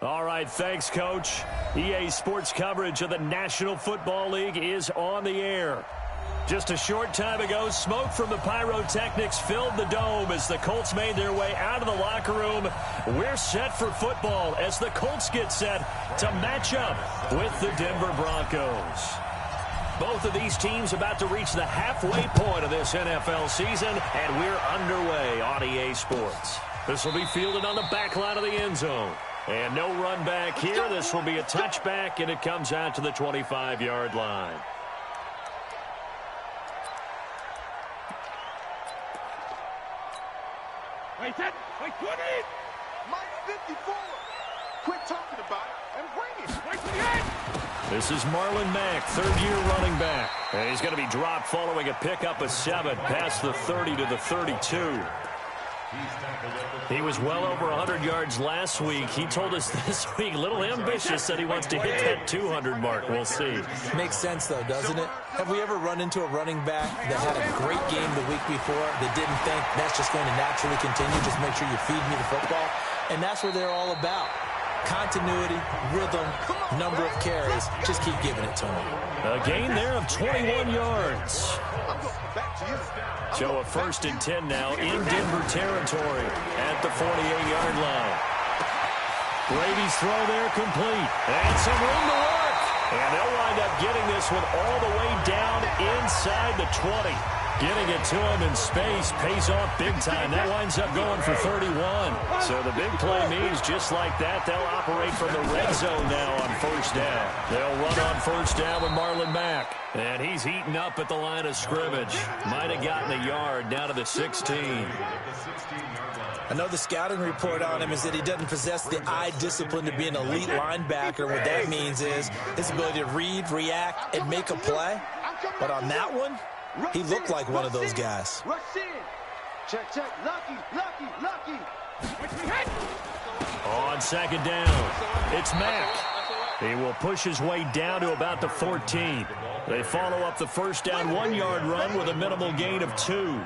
All right, thanks, Coach. EA Sports coverage of the National Football League is on the air. Just a short time ago, smoke from the pyrotechnics filled the dome as the Colts made their way out of the locker room. We're set for football as the Colts get set to match up with the Denver Broncos. Both of these teams about to reach the halfway point of this NFL season, and we're underway on EA Sports. This will be fielded on the back line of the end zone. And no run back here. This will be a touchback, and it comes out to the 25-yard line. Wait, 20! Mike 54! Quit talking about it and bring it! Wait, 28! This is Marlon Mack, third-year running back. And he's going to be dropped following a pickup of 7 past the 30 to the 32. He was well over 100 yards last week. He told us this week, a little ambitious, that he wants to hit that 200 mark. We'll see. Makes sense, though, doesn't it? Have we ever run into a running back that had a great game the week before that didn't think that's just going to naturally continue? Just make sure you feed me the football. And that's what they're all about. Continuity, rhythm, number of carries. Just keep giving it to him. A gain there of 21 yards. So a 1st and 10 now in Denver territory at the 48-yard line. Brady's throw there complete. And some room to work. And they'll wind up getting this one all the way down inside the 20. Getting it to him in space pays off big time. That winds up going for 31. So the big play means just like that, they'll operate from the red zone now on 1st down. They'll run on 1st down with Marlon Mack. And he's heating up at the line of scrimmage. Might have gotten a yard down to the 16. I know the scouting report on him is that he doesn't possess the eye discipline to be an elite linebacker. What that means is his ability to read, react, and make a play. But on that one, he looked like one of those guys. Rush in. Check. Lucky. On 2nd down, it's Mack. He will push his way down to about the 14. They follow up the 1st down 1-yard run with a minimal gain of 2.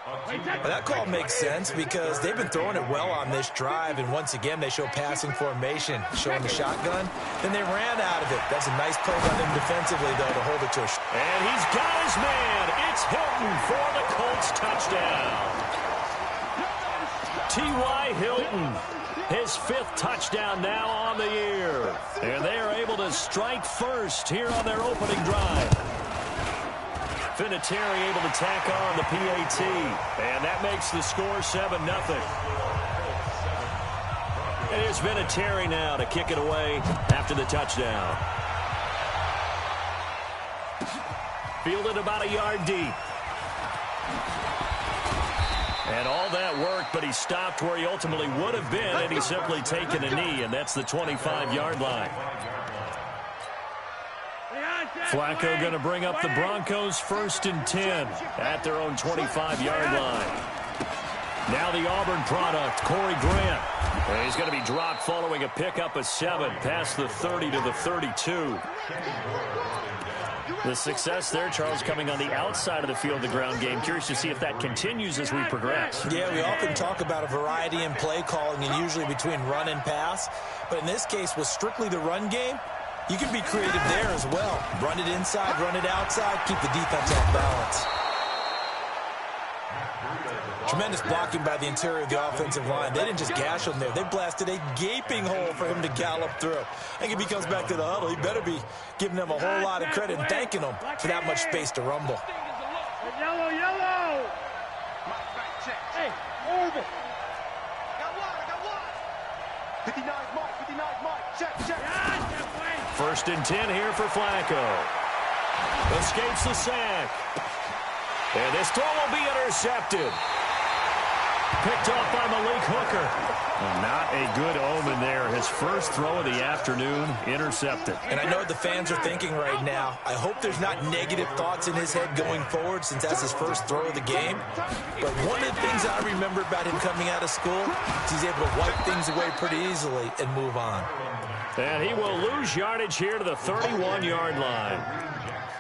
Well, that call makes sense because they've been throwing it well on this drive, and once again they show passing formation, showing the shotgun. Then they ran out of it. That's a nice play by them defensively, though, to hold it to a... And he's got his man. It's Hilton for the Colts touchdown. T.Y. Hilton, his 5th touchdown now on the year. And they are able to strike first here on their opening drive. Vinatieri able to tack on the PAT, and that makes the score 7-0. It is Vinatieri now to kick it away after the touchdown. Fielded about a yard deep. And all that worked, but he stopped where he ultimately would have been, and he's simply taken a knee, and that's the 25-yard line. Flacco going to bring up the Broncos 1st and 10 at their own 25-yard line. Now the Auburn product, Corey Grant. And he's going to be dropped following a pickup of 7 past the 30 to the 32. The success there, Charles, coming on the outside of the field, the ground game. Curious to see if that continues as we progress. Yeah, we often talk about a variety in play calling and usually between run and pass. But in this case, with strictly the run game, you can be creative there as well. Run it inside, run it outside, keep the defense off balance. Tremendous blocking by the interior of the offensive line. They didn't just gash him there. They blasted a gaping hole for him to gallop through. I think if he comes back to the huddle, he better be giving them a whole lot of credit and thanking them for that much space to rumble. Yellow. Hey, move it. I got one. 59 mark. Check. 1st and 10 here for Flacco. Escapes the sack. And this throw will be intercepted. Picked off by Malik Hooker. Not a good omen there. His first throw of the afternoon intercepted. And I know what the fans are thinking right now. I hope there's not negative thoughts in his head going forward since that's his first throw of the game. But one of the things I remember about him coming out of school is he's able to wipe things away pretty easily and move on. And he will lose yardage here to the 31-yard line.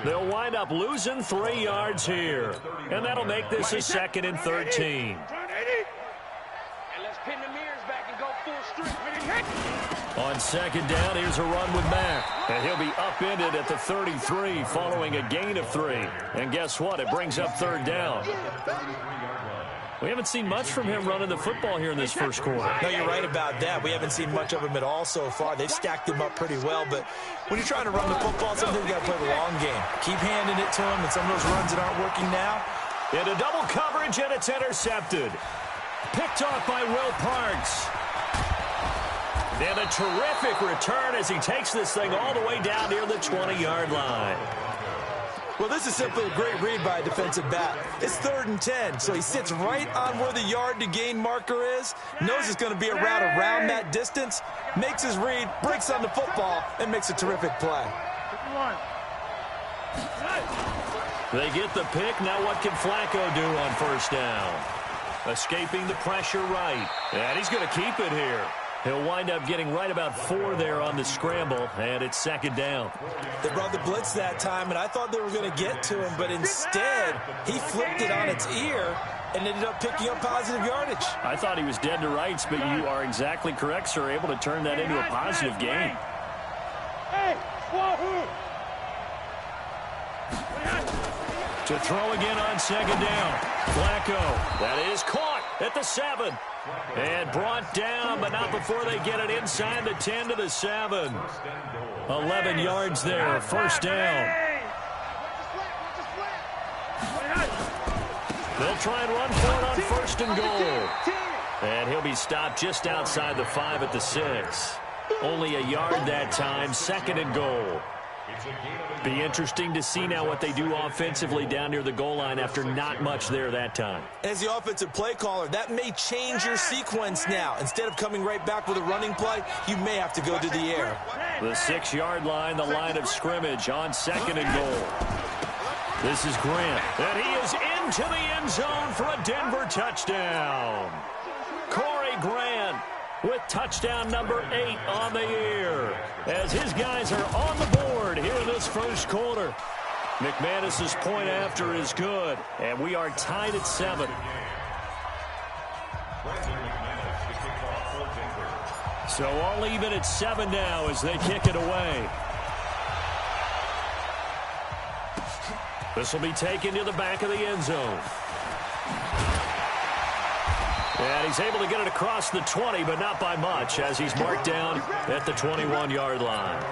They'll wind up losing 3 yards here. And that'll make this a 2nd and 13. And let's pin the mirrors back and go full streak. On second down, here's a run with Mack. And he'll be upended at the 33 following a gain of 3. And guess what? It brings up third down. We haven't seen much from him running the football here in this first quarter. No, you're right about that. We haven't seen much of him at all so far. They've stacked him up pretty well, but when you're trying to run the football, sometimes you got to play the long game. Keep handing it to him, and some of those runs that aren't working now. Into double coverage, and it's intercepted. Picked off by Will Parks. And a terrific return as he takes this thing all the way down near the 20-yard line. Well, this is simply a great read by a defensive back. It's 3rd and 10, so he sits right on where the yard-to-gain marker is, knows it's going to be a route around that distance, makes his read, breaks on the football, and makes a terrific play. They get the pick. Now what can Flacco do on first down? Escaping the pressure right. And he's going to keep it here. He'll wind up getting right about 4 there on the scramble, and it's second down. They brought the blitz that time, and I thought they were going to get to him, but instead he flipped it on its ear and ended up picking up positive yardage. I thought he was dead to rights, but you are exactly correct, sir, able to turn that into a positive gain. To throw again on second down. Flacco, that is caught at the 7. And brought down, but not before they get it inside the 10 to the 7. 11 yards there, first down. They'll try and run for it on first and goal. And he'll be stopped just outside the 5 at the 6. Only a yard that time, second and goal. Be interesting to see now what they do offensively down near the goal line after not much there that time. As the offensive play caller, that may change your sequence now. Instead of coming right back with a running play, you may have to go to the air. The 6-yard line, the line of scrimmage on second and goal. This is Grant, and he is into the end zone for a Denver touchdown. Corey Grant with touchdown number 8 on the year, as his guys are on the board here in this first quarter. McManus's point after is good, and we are tied at 7. So all even at 7 now as they kick it away. This will be taken to the back of the end zone. And he's able to get it across the 20, but not by much, as he's marked down at the 21-yard line.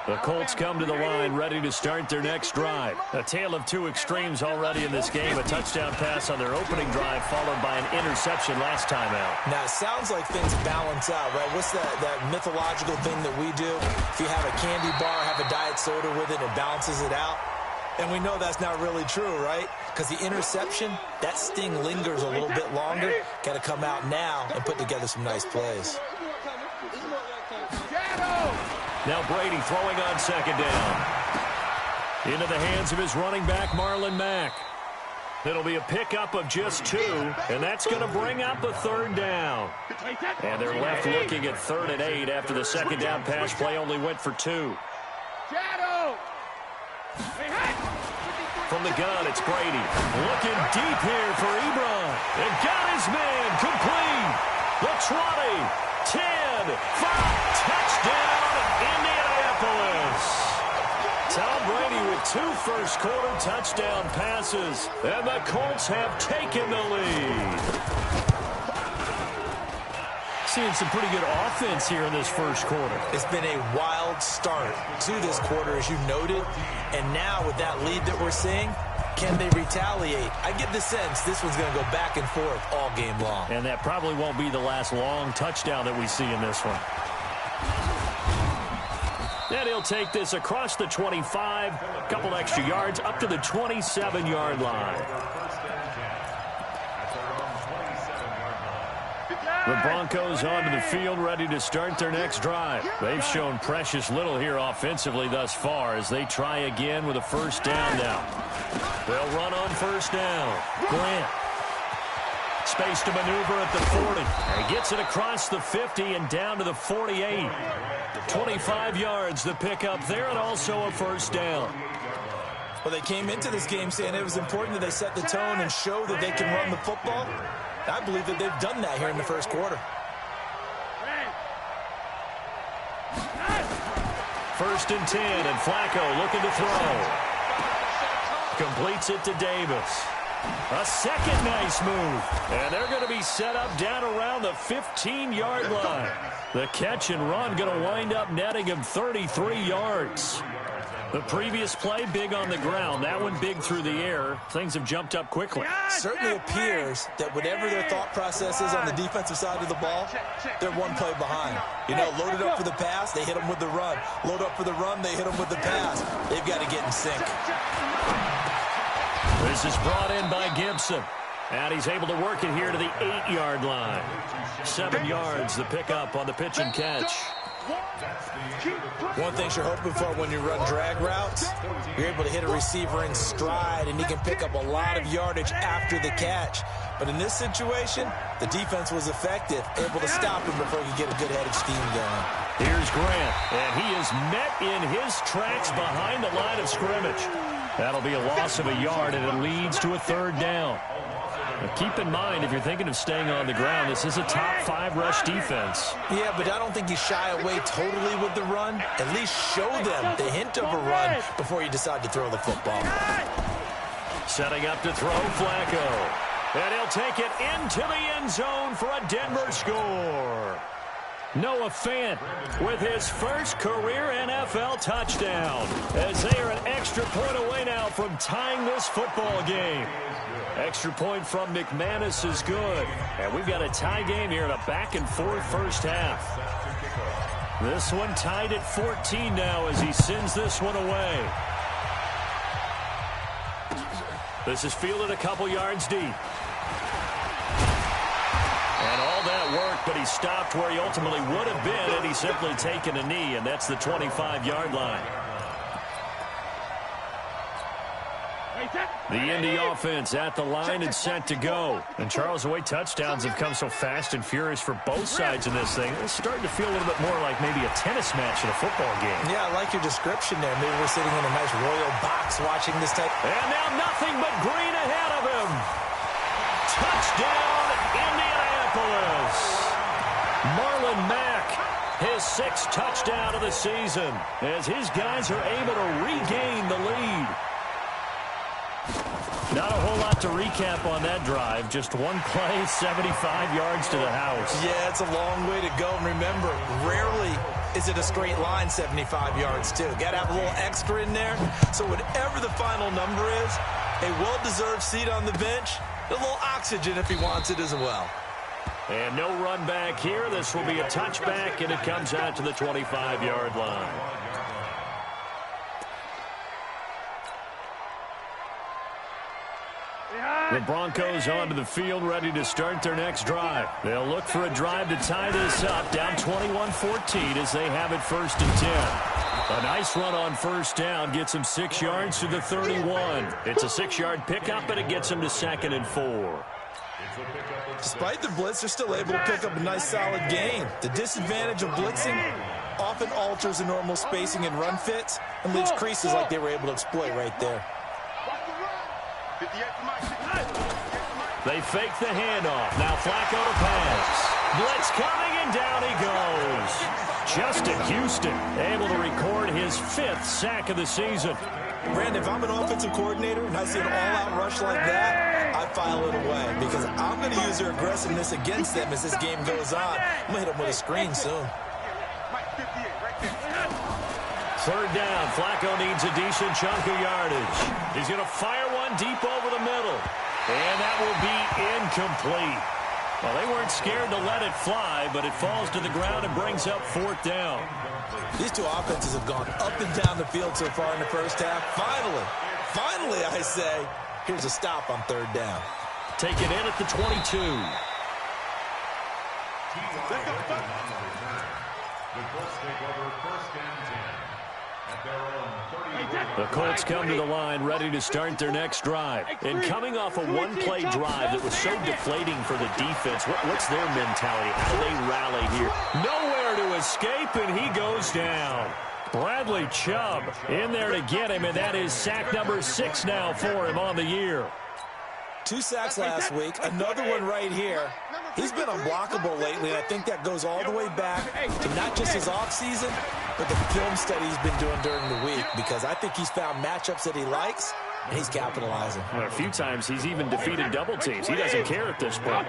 The Colts come to the line ready to start their next drive. A tale of 2 extremes already in this game. A touchdown pass on their opening drive, followed by an interception last time out. Now, it sounds like things balance out, right? What's that mythological thing that we do? If you have a candy bar, have a diet soda with it, it balances it out. And we know that's not really true, right? Because the interception, that sting lingers a little bit longer. Got to come out now and put together some nice plays. Now Brady throwing on second down. Into the hands of his running back, Marlon Mack. It'll be a pickup of just 2, and that's going to bring up a third down. And they're left looking at 3rd and 8 after the second down pass play only went for 2. From the gun, it's Brady. Looking deep here for Ebron. And got his man complete. The 20, 10, 5, touchdown, Indianapolis. Tom Brady with 2 first-quarter touchdown passes. And the Colts have taken the lead. Seeing some pretty good offense here in this first quarter. It's been a wild start to this quarter, as you noted. And now with that lead that we're seeing, can they retaliate? I get the sense this one's going to go back and forth all game long. And that probably won't be the last long touchdown that we see in this one. And he'll take this across the 25, a couple extra yards, up to the 27-yard line. The Broncos onto the field, ready to start their next drive. They've shown precious little here offensively thus far as they try again with a first down now. They'll run on first down. Grant. Space to maneuver at the 40. And he gets it across the 50 and down to the 48. 25 yards the pickup there, and also a first down. Well, they came into this game saying it was important that they set the tone and show that they can run the football. I believe that they've done that here in the first quarter. first and 10, and Flacco looking to throw. Completes it to Davis. A second nice move. And they're going to be set up down around the 15-yard line. The catch and run going to wind up netting him 33 yards. The previous play, big on the ground. That one big through the air. Things have jumped up quickly. Certainly appears that whatever their thought process is on the defensive side of the ball, they're one play behind. You know, loaded up for the pass, they hit them with the run. Load up for the run, they hit them with the pass. They've got to get in sync. This is brought in by Gibson. And he's able to work it here to the 8-yard line. 7 yards, the pickup on the pitch and catch. One thing you're hoping for when you run drag routes, you're able to hit a receiver in stride, and he can pick up a lot of yardage after the catch. But in this situation, the defense was effective, able to stop him before he could get a good head of steam going. Here's Grant, and he is met in his tracks behind the line of scrimmage. That'll be a loss of a yard, and it leads to a third down. Now keep in mind, if you're thinking of staying on the ground, this is a top 5 rush defense. Yeah, but I don't think you shy away totally with the run. At least show them the hint of a run before you decide to throw the football. Setting up to throw Flacco. And he'll take it into the end zone for a Denver score. Noah Fant with his first career NFL touchdown, as they are an extra point away now from tying this football game. Extra point from McManus is good. And we've got a tie game here in a back-and-forth first half. This one tied at 14 now as he sends this one away. This is fielded a couple yards deep. And all that worked, but he stopped where he ultimately would have been had he simply taken a knee, and that's the 25-yard line. The Indy offense at the line and set to go. And Charles, the way touchdowns have come so fast and furious for both sides in this thing, it's starting to feel a little bit more like maybe a tennis match in a football game. Yeah, I like your description there. Maybe we're sitting in a nice royal box watching this type. And now nothing but green ahead of him. Touchdown, Indianapolis. Marlon Mack, his 6th touchdown of the season, as his guys are able to regain the lead. Not a whole lot to recap on that drive. Just one play, 75 yards to the house. Yeah, it's a long way to go. And remember, rarely is it a straight line 75 yards, too. Got to have a little extra in there. So whatever the final number is, a well-deserved seat on the bench, a little oxygen if he wants it as well. And no run back here. This will be a touchback, and it comes out to the 25-yard line. The Broncos onto the field, ready to start their next drive. They'll look for a drive to tie this up, down 21-14 as they have it first and 10. A nice run on first down gets them 6 yards to the 31. It's a 6-yard pickup, and it gets them to 2nd and 4. Despite the blitz, they're still able to pick up a nice solid gain. The disadvantage of blitzing often alters the normal spacing and run fits and leaves creases like they were able to exploit right there. They fake the handoff. Now Flacco to pass. Blitz coming, and down he goes. Justin Houston able to record his 5th sack of the season. Brandon, if I'm an offensive coordinator and I see an all-out rush like that, I file it away because I'm going to use their aggressiveness against them as this game goes on. I'm going to hit them with a screen soon. Third down. Flacco needs a decent chunk of yardage. He's going to fire one deep over the middle. And that will be incomplete. Well, they weren't scared to let it fly, but it falls to the ground and brings up 4th down. These two offenses have gone up and down the field so far in the first half. Finally, I say, here's a stop on 3rd down. Take it in at the 22. The Colts come to the line ready to start their next drive. And coming off a one-play drive that was so deflating for the defense, what's their mentality? How do they rally here? Nowhere to escape, and he goes down. Bradley Chubb in there to get him, and that is sack number 6 now for him on the year. 2 sacks last week, another one right here. He's been unblockable lately, and I think that goes all the way back to not just his offseason, with the film study he's been doing during the week, because I think he's found matchups that he likes, and he's capitalizing. Well, a few times he's even defeated double teams. He doesn't care at this point.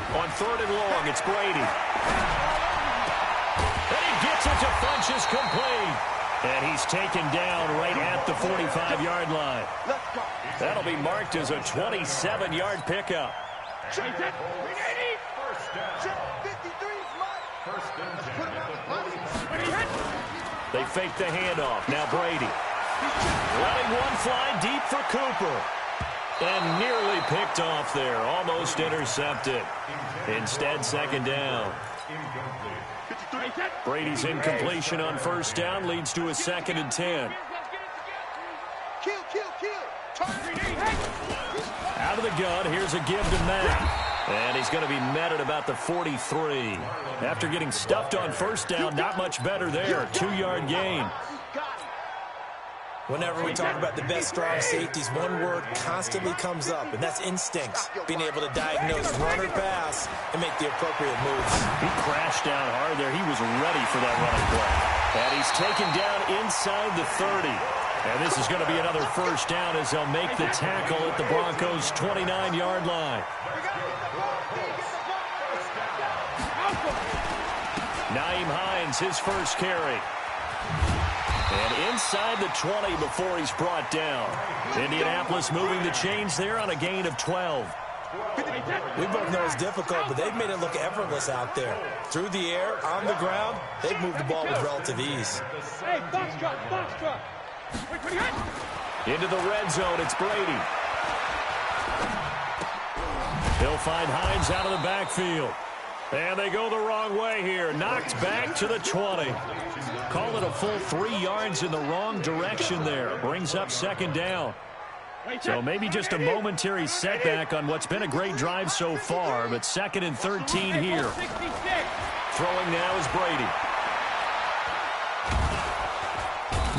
On 3rd and long, it's Brady. And he gets it to Funchess complete. And he's taken down right at the 45-yard line. That'll be marked as a 27-yard pickup. They fake the handoff. Now Brady. Letting one fly deep for Cooper. And nearly picked off there. Almost intercepted. Instead, 2nd down. Brady's incompletion on 1st down leads to a 2nd and 10. Out of the gun, here's a give to Matt. And he's going to be met at about the 43. After getting stuffed on 1st down, not much better there. 2-yard gain. Whenever we talk about the best strong safeties, one word constantly comes up, and that's instincts. Being able to diagnose run or pass and make the appropriate moves. He crashed down hard there. He was ready for that running play. And he's taken down inside the 30. And this is going to be another 1st down as they'll make the tackle at the Broncos' 29-yard line. Nyheim Hines, his first carry. And inside the 20 before he's brought down. Indianapolis moving the chains there on a gain of 12. We both know it's difficult, but they've made it look effortless out there. Through the air, on the ground, they've moved the ball with relative ease. Hey, box truck. Into the red zone, it's Brady. He'll find Hines out of the backfield. And they go the wrong way here. Knocked back to the 20. Call it a full 3 yards in the wrong direction there. Brings up 2nd down. So maybe just a momentary setback on what's been a great drive so far, but 2nd and 13 here. Throwing now is Brady.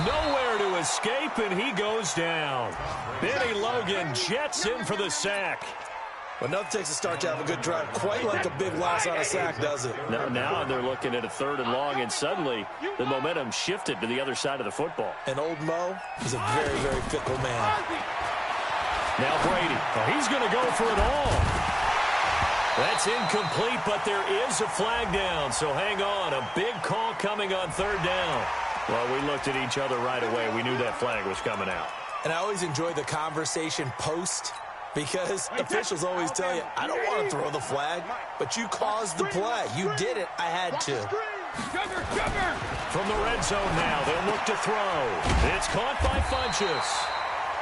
Nowhere to escape, and he goes down. Benny Logan jets in for the sack. Well, nothing takes a start to have a good drive quite like a big loss on a sack, does it? Now they're looking at a 3rd and long, and suddenly the momentum shifted to the other side of the football. And old Mo is a very, very fickle man. Now Brady. Oh, he's going to go for it all. That's incomplete, but there is a flag down, so hang on. A big call coming on 3rd down. Well, we looked at each other right away. We knew that flag was coming out. And I always enjoy the conversation post, because officials always tell you, I don't want to throw the flag, but you caused the play. You did it. I had to. From the red zone now, they'll look to throw. It's caught by Funchess.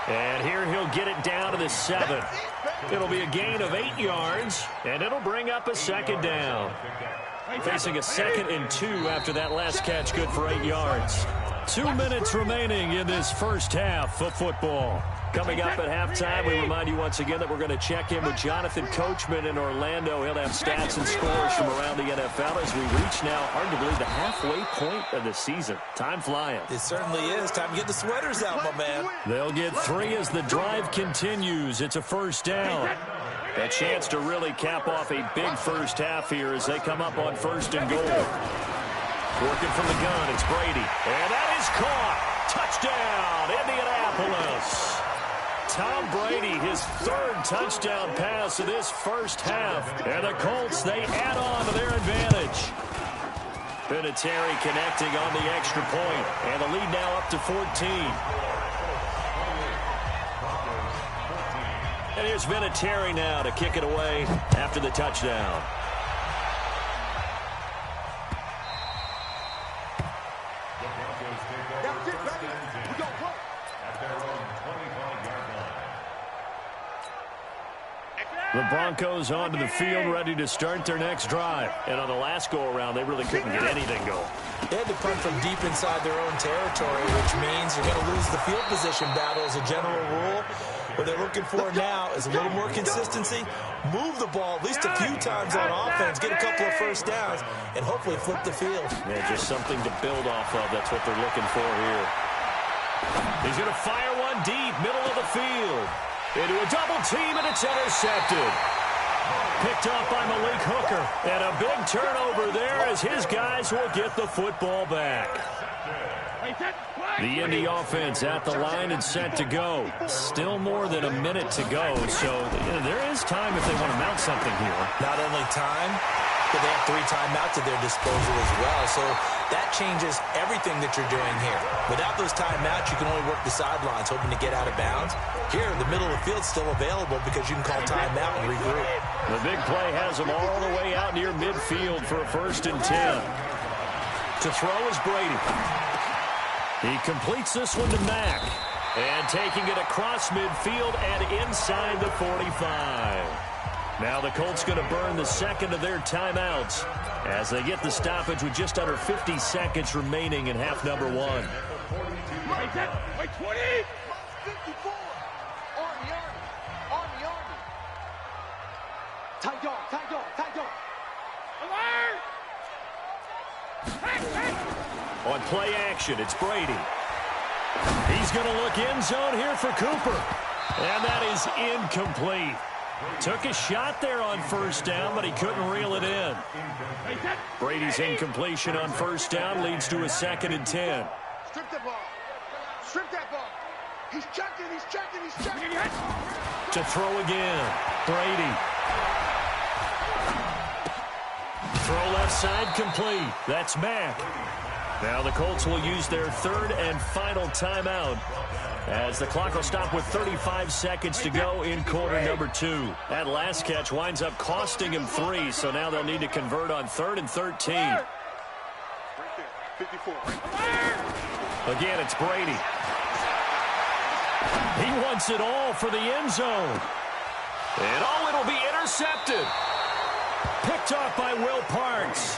And here he'll get it down to the 7. It'll be a gain of 8 yards, and it'll bring up a 2nd down. Facing a 2nd and 2 after that last catch, good for 8 yards. 2 minutes remaining in this first half of football. Coming up at halftime, we remind you once again that we're going to check in with Jonathan Coachman in Orlando. He'll have stats and scores from around the NFL as we reach now arguably the halfway point of the season. Time flying. It certainly is. Time to get the sweaters out, my man. They'll get 3 as the drive continues. It's a 1st down. A chance to really cap off a big first half here as they come up on 1st and goal. Working from the gun, it's Brady. And that is caught. Touchdown, Indianapolis. Tom Brady, his 3rd touchdown pass of this first half. And the Colts, they add on to their advantage. Vinatieri connecting on the extra point. And the lead now up to 14. And here's Vinatieri now to kick it away after the touchdown. The Broncos onto the field, ready to start their next drive. And on the last go-around, they really couldn't get anything going. They had to punt from deep inside their own territory, which means you're going to lose the field position battle as a general rule. What they're looking for now is a little more consistency, move the ball at least a few times on offense, get a couple of 1st downs, and hopefully flip the field. Yeah, just something to build off of. That's what they're looking for here. He's going to fire one deep, middle of the field. Into a double team, and it's intercepted. Picked off by Malik Hooker. And a big turnover there as his guys will get the football back. The Indy offense at the line and set to go. Still more than a minute to go, so there is time if they want to mount something here. Not only time, but they have 3 timeouts at their disposal as well, so that changes everything that you're doing here. Without those timeouts, you can only work the sidelines, hoping to get out of bounds. Here, the middle of the field's still available because you can call timeout and regroup. The big play has them all the way out near midfield for a 1st and 10. To throw is Brady. He completes this one to Mack. And taking it across midfield and inside the 45. Now the Colts going to burn the second of their timeouts as they get the stoppage with just under 50 seconds remaining in half number 1. Wait, 20! 54! Army! Tight dog! Alert! On play action, it's Brady. He's going to look end zone here for Cooper. And that is incomplete. Took a shot there on 1st down, but he couldn't reel it in. Brady's incompletion on 1st down leads to a 2nd and 10. Strip that ball. He's checking. To throw again, Brady. Throw left side complete. That's Mack. Now the Colts will use their 3rd and final timeout as the clock will stop with 35 seconds to go in quarter number 2. That last catch winds up costing him 3, so now they'll need to convert on 3rd and 13. Right there, 54. Again, it's Brady. He wants it all for the end zone. And it'll be intercepted. Picked off by Will Parks.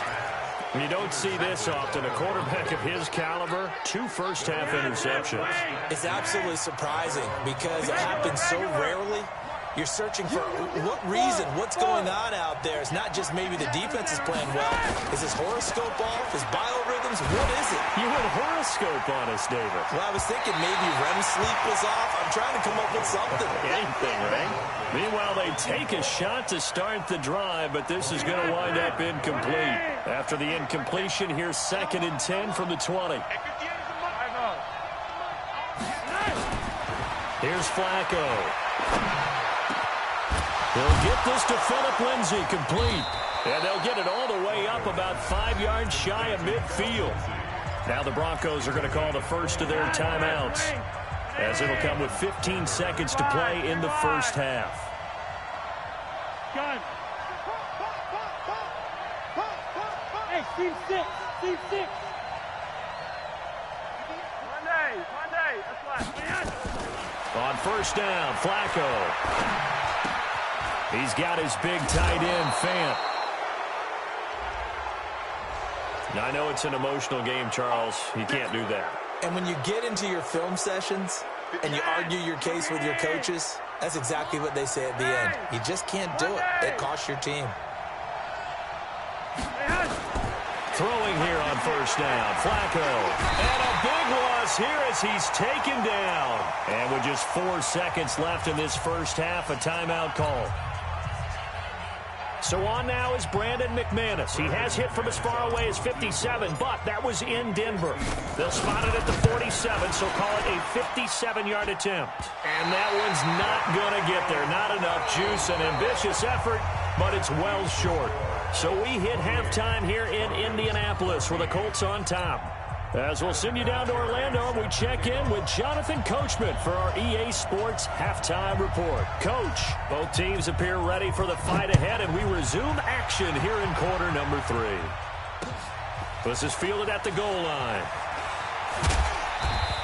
You don't see this often. A quarterback of his caliber, 2 first-half interceptions. It's absolutely surprising because it happens so rarely. You're searching for what reason, what's going on out there. It's not just maybe the defense is playing well. Is his horoscope off? His biorhythms? What is it? You went horoscope on us, David. Well, I was thinking maybe REM sleep was off. I'm trying to come up with something. Anything, right? Meanwhile, they take a shot to start the drive, but this is going to wind up incomplete. After the incompletion, here's 2nd and 10 from the 20. Here's Flacco. He'll get this to Phillip Lindsay complete. And they'll get it all the way up about 5 yards shy of midfield. Now the Broncos are going to call the first of their timeouts, as it'll come with 15 seconds to play in the first half. Hey, Steve 6. Monday. That's why. On 1st down, Flacco. He's got his big tight end, Fant. Now, I know it's an emotional game, Charles. You can't do that. And when you get into your film sessions and you argue your case with your coaches, that's exactly what they say at the end. You just can't do it. It costs your team. Throwing here on 1st down, Flacco. And a big loss here as he's taken down. And with just 4 seconds left in this first half, a timeout call. So on now is Brandon McManus. He has hit from as far away as 57, but that was in Denver. They'll spot it at the 47, so call it a 57-yard attempt. And that one's not going to get there. Not enough juice, an ambitious effort, but it's well short. So we hit halftime here in Indianapolis with the Colts on top. As we'll send you down to Orlando, we check in with Jonathan Coachman for our EA Sports Halftime Report. Coach, both teams appear ready for the fight ahead, and we resume action here in quarter number 3. This is fielded at the goal line.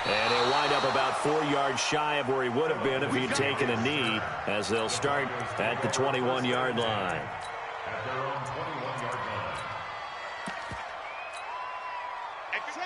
And he'll wind up about 4 yards shy of where he would have been if he had taken a knee, as they'll start at the 21-yard line.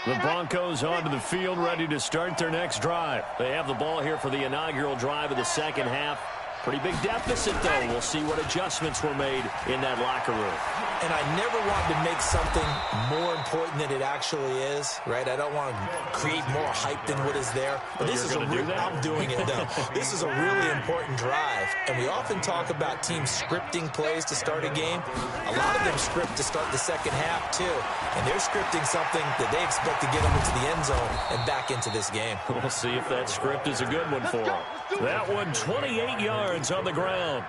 The Broncos onto the field, ready to start their next drive. They have the ball here for the inaugural drive of the second half. Pretty big deficit, though. We'll see what adjustments were made in that locker room. And I never want to make something more important than it actually is, right? I don't want to create more hype than what is there. But this is I'm doing it, though. This is a really important drive. And we often talk about teams scripting plays to start a game. A lot of them script to start the second half, too. And they're scripting something that they expect to get them into the end zone and back into this game. We'll see if that script is a good one for them. That one, 28 yards on the ground.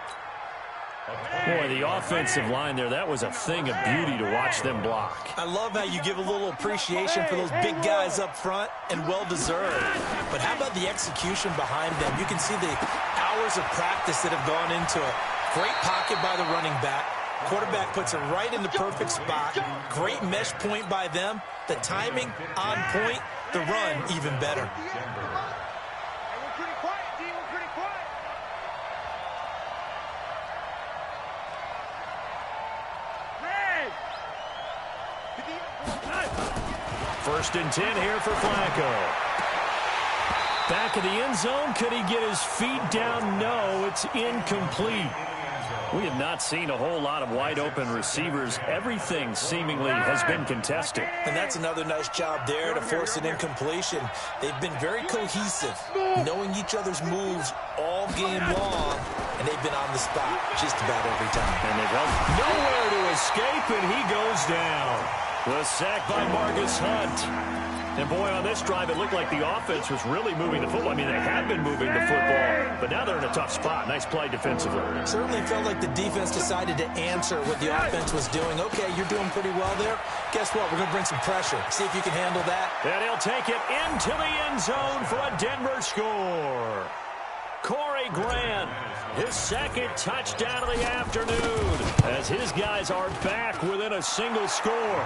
Boy, the offensive line there, that was a thing of beauty to watch them block. I love how you give a little appreciation for those big guys up front, and well-deserved. But how about the execution behind them? You can see the hours of practice that have gone into it. Great pocket by the running back. Quarterback puts it right in the perfect spot. Great mesh point by them. The timing on point. The run even better. First and 10 here for Flacco. Back of the end zone. Could he get his feet down? No, it's incomplete. We have not seen a whole lot of wide-open receivers. Everything seemingly has been contested. And that's another nice job there to force an incompletion. They've been very cohesive, knowing each other's moves all game long, and they've been on the spot just about every time. And they've held nowhere to escape, and he goes down. The sack by Marcus Hunt. And, boy, on this drive, it looked like the offense was really moving the football. I mean, they have been moving the football, but now they're in a tough spot. Nice play defensively. Certainly felt like the defense decided to answer what the offense was doing. Okay, you're doing pretty well there. Guess what? We're going to bring some pressure. See if you can handle that. And he'll take it into the end zone for a Denver score. Corey Grant, his second touchdown of the afternoon, as his guys are back within a single score.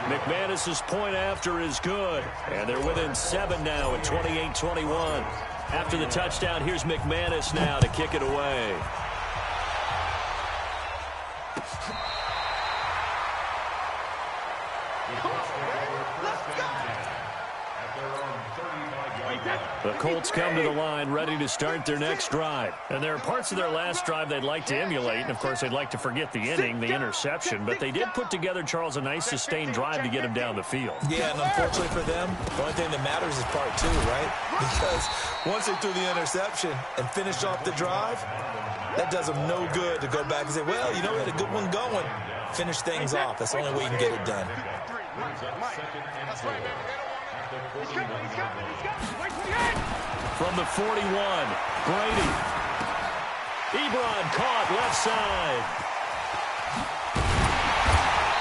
McManus's point after is good, and they're within 7 now at 28-21. After the touchdown, here's McManus now to kick it away. The Colts come to the line ready to start their next drive. And there are parts of their last drive they'd like to emulate. And, of course, they'd like to forget the inning, the interception. But they did put together, Charles, a nice sustained drive to get him down the field. Yeah, and unfortunately for them, the only thing that matters is part 2, right? Because once they threw the interception and finished off the drive, that does them no good to go back and say, well, you know, we had a good one going. Finish things off. That's the only way you can get it done. From the 41, Brady. Ebron caught left side.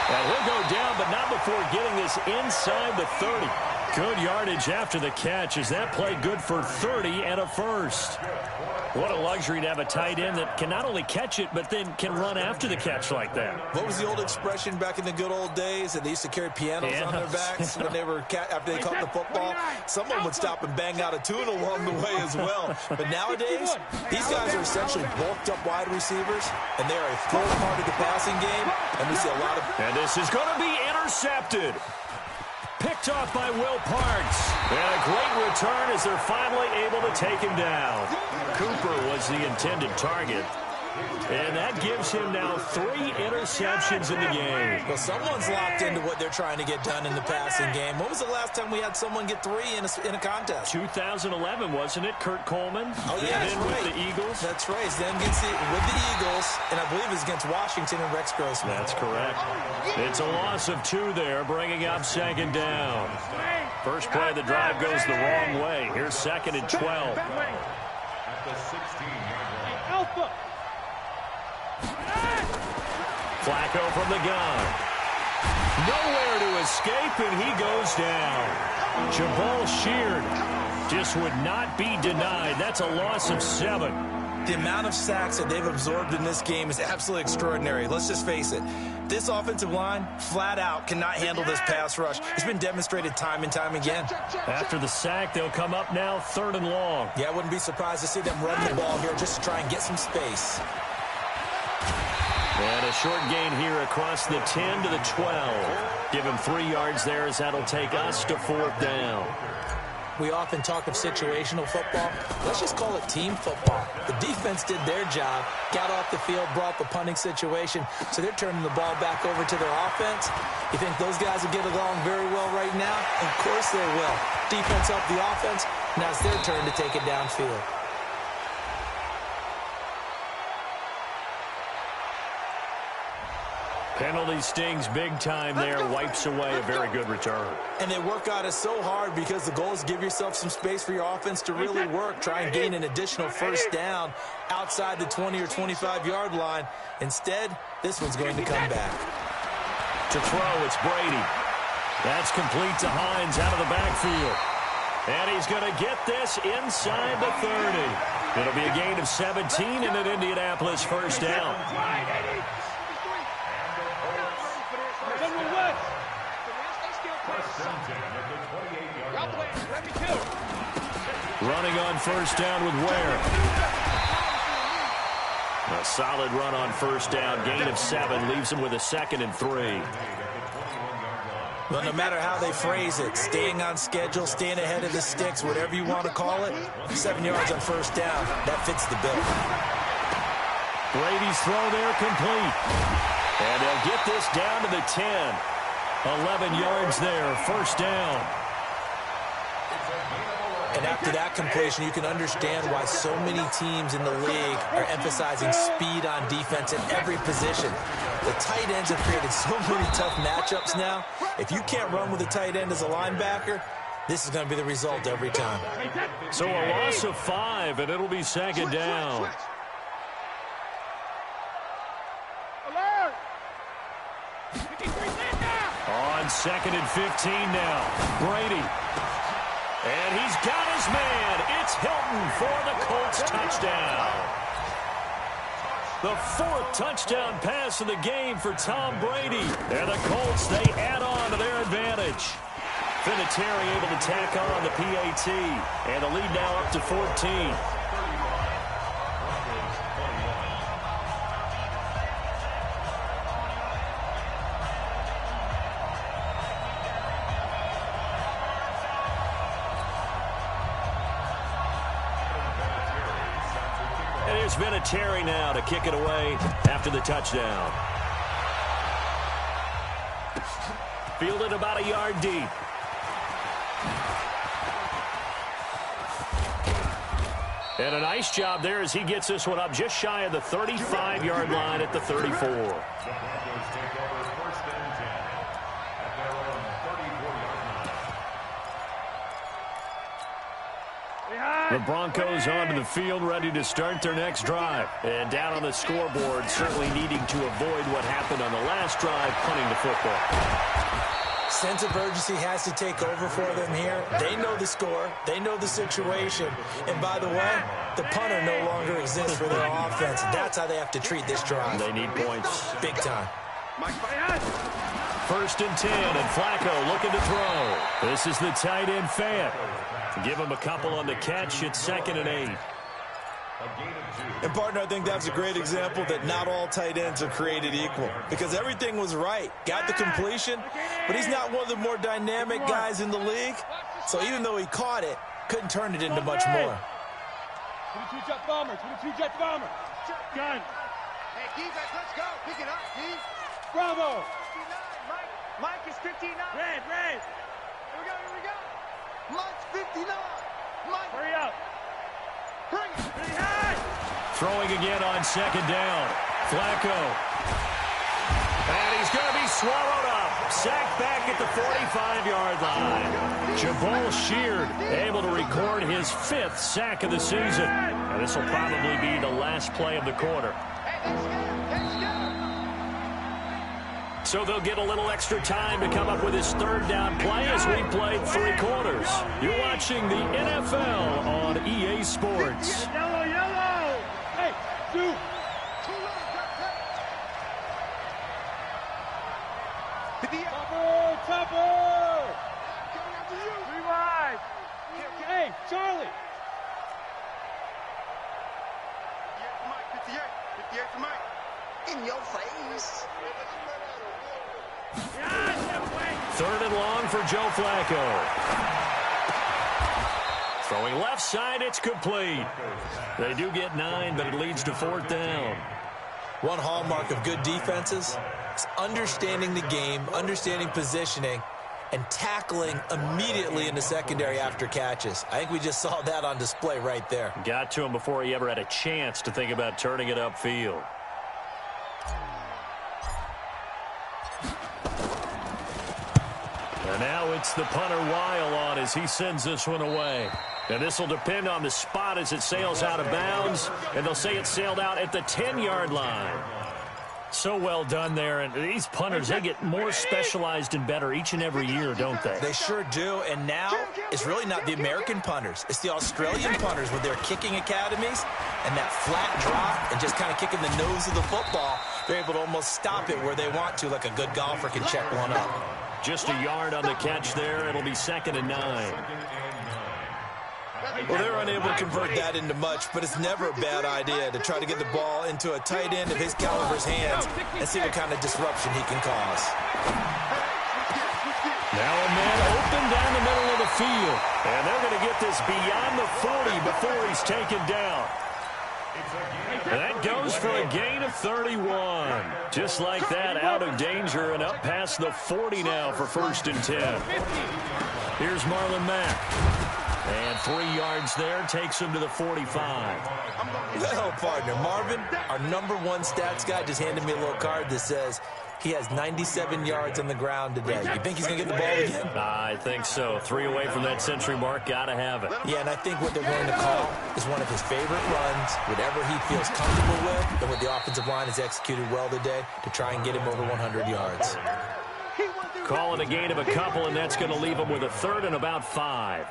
And he'll go down, but not before getting this inside the 30. Good yardage after the catch as that play good for 30 and a first. What a luxury to have a tight end that can not only catch it, but then can run after the catch like that. What was the old expression back in the good old days that they used to carry pianos on their backs when they were after they caught the football? Someone would stop and bang out a tune along the way as well. But nowadays, these guys are essentially bulked up wide receivers, and they are a full part of the passing game, and we see a lot of... And this is going to be intercepted. Picked off by Will Parks. And a great return as they're finally able to take him down. Cooper was the intended target. And that gives him now 3 interceptions in the game. Well, someone's locked into what they're trying to get done in the passing game. When was the last time we had someone get 3 in a contest? 2011, wasn't it? Kurt Coleman. Oh, yeah, that's right. With the Eagles. That's right. He's then with the Eagles, and I believe it's against Washington and Rex Grossman. That's correct. It's a loss of 2 there, bringing up second down. First play of the drive goes the wrong way. Here's second and 12. Alpha. Flacco from the gun. Nowhere to escape, and he goes down. Jabal Sheard just would not be denied. That's a loss of 7. The amount of sacks that they've absorbed in this game is absolutely extraordinary. Let's just face it. This offensive line, flat out, cannot handle this pass rush. It's been demonstrated time and time again. After the sack, they'll come up now 3rd and long. Yeah, I wouldn't be surprised to see them run the ball here just to try and get some space. And a short gain here across the 10 to the 12. Give him 3 yards there as that'll take us to 4th down. we often talk of situational football. Let's just call it team football. The defense did their job, got off the field, brought the punting situation, so they're turning the ball back over to their offense. You think those guys will get along very well right now? Of course they will. Defense helped the offense. Now it's their turn to take it downfield. Penalty stings big time there, wipes away a very good return. And they work on it so hard because the goal is give yourself some space for your offense to really work. Try and gain an additional first down outside the 20 or 25-yard line. Instead, this one's going to come back. To throw, it's Brady. That's complete to Hines out of the backfield. And he's going to get this inside the 30. It'll be a gain of 17 and an Indianapolis first down. Running on first down with Ware. A solid run on first down. Gain of 7 leaves him with a 2nd and 3. Well, no matter how they phrase it, staying on schedule, staying ahead of the sticks, whatever you want to call it, 7 yards on first down, that fits the bill. Brady's throw there complete. And they'll get this down to the 10. 11 yards there, first down. And after that completion, you can understand why so many teams in the league are emphasizing speed on defense at every position. The tight ends have created so many tough matchups now. If you can't run with a tight end as a linebacker, this is going to be the result every time. So a loss of 5, and it'll be 2nd down. On 2nd and 15 now, Brady. And he's got his man. It's Hilton for the Colts touchdown. The 4th touchdown pass of the game for Tom Brady. And the Colts, they add on to their advantage. Vinatieri able to tack on the PAT. And the lead now up to 14. Vinatieri now to kick it away after the touchdown. Fielded about a yard deep. And a nice job there as he gets this one up just shy of the 35-yard line at the 34. The Broncos onto the field, ready to start their next drive. And down on the scoreboard, certainly needing to avoid what happened on the last drive, punting the football. Sense of urgency has to take over for them here. They know the score. They know the situation. And by the way, the punter no longer exists for their offense. That's how they have to treat this drive. They need points. Big time. 1st and 10, and Flacco looking to throw. This is the tight end Fant. Give him a couple on the catch. It's 2nd and 8. And, partner, I think that's a great example that not all tight ends are created equal. Because everything was right. Got the completion, but he's not one of the more dynamic guys in the league. So even though he caught it, couldn't turn it into much more. 22 jet bomber, 22 jet bomber. Gun. Hey, defense, let's go. Pick it up, D. Bravo. 59, Mike is 59. Red. Here we go. Mike's 59. Mike. Hurry up. Bring it. Pretty high. Throwing again on 2nd down. Flacco. And he's going to be swallowed up. Sacked back at the 45-yard line. Jabal Sheard able to record his 5th sack of the season. And this will probably be the last play of the quarter. So they'll get a little extra time to come up with his 3rd down play as we played 3 quarters. You're watching the NFL on EA Sports. Yellow. Hey, two. Topper. Revive. Hey, Charlie. 58 for Mike. In your face. 3rd and long for Joe Flacco. Going left side, it's complete. They do get 9, but it leads to 4th down. One hallmark of good defenses is understanding the game, understanding positioning, and tackling immediately in the secondary after catches. I think we just saw that on display right there. Got to him before he ever had a chance to think about turning it upfield. And now it's the punter Weil on as he sends this one away. And this will depend on the spot as it sails out of bounds. And they'll say it sailed out at the 10-yard line. So well done there. And these punters, they get more specialized and better each and every year, don't they? They sure do. And now it's really not the American punters. It's the Australian punters with their kicking academies and that flat drop and just kind of kicking the nose of the football. They're able to almost stop it where they want to, like a good golfer can check one up. Just a yard on the catch there. It'll be 2nd and 9. Well, they're unable to convert that into much, but it's never a bad idea to try to get the ball into a tight end of his caliber's hands and see what kind of disruption he can cause. Now a man open down the middle of the field, and they're going to get this beyond the 40 before he's taken down. And that goes for a gain of 31. Just like that, out of danger and up past the 40 now for 1st and 10. Here's Marlon Mack. And 3 yards there takes him to the 45. Well, partner, Marvin, our #1 stats guy, just handed me a little card that says he has 97 yards on the ground today. You think he's going to get the ball again? I think so. 3 away from that century mark. Got to have it. Yeah, and I think what they're going to call is one of his favorite runs, whatever he feels comfortable with, and what the offensive line has executed well today to try and get him over 100 yards. Call it a gain of a couple, and that's going to leave him with a 3rd and about 5.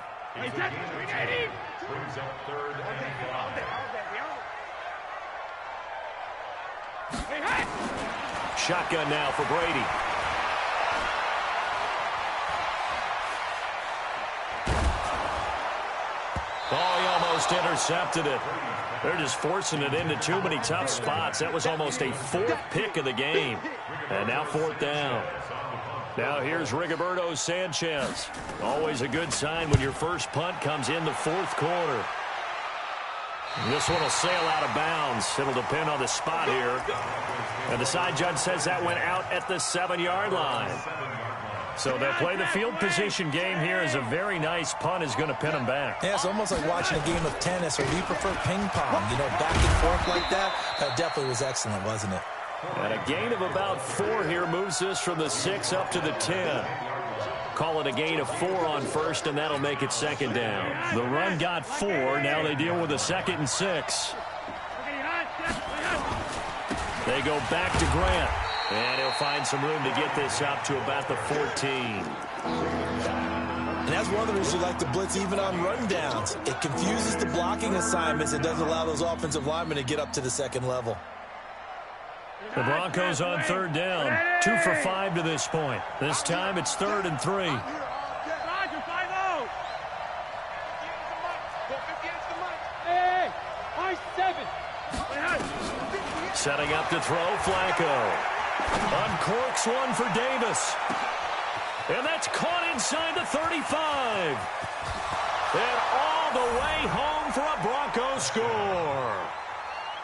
Shotgun now for Brady. Oh, he almost intercepted it. They're just forcing it into too many tough spots. That was almost a 4th pick of the game. And now 4th down. Now here's Rigoberto Sanchez. Always a good sign when your first punt comes in the 4th quarter. This one will sail out of bounds. It'll depend on the spot here. And the side judge says that went out at the 7-yard line. So they'll play the field position game here as a very nice punt is going to pin them back. Yeah, it's almost like watching a game of tennis, or do you prefer ping pong? You know, back and forth like that? That definitely was excellent, wasn't it? And a gain of about 4 here moves this from the 6 up to the 10. Call it a gain of 4 on 1st, and that'll make it 2nd down. The run got 4. Now they deal with a 2nd and 6. They go back to Grant. And he'll find some room to get this up to about the 14. And that's one of the reasons you like to blitz even on rundowns. It confuses the blocking assignments. It doesn't allow those offensive linemen to get up to the 2nd level. The Broncos on 3rd down. 2 for 5 to this point. This time it's 3rd and 3. Setting up to throw, Flacco. Uncorks one for Davis. And that's caught inside the 35. And all the way home for a Broncos score.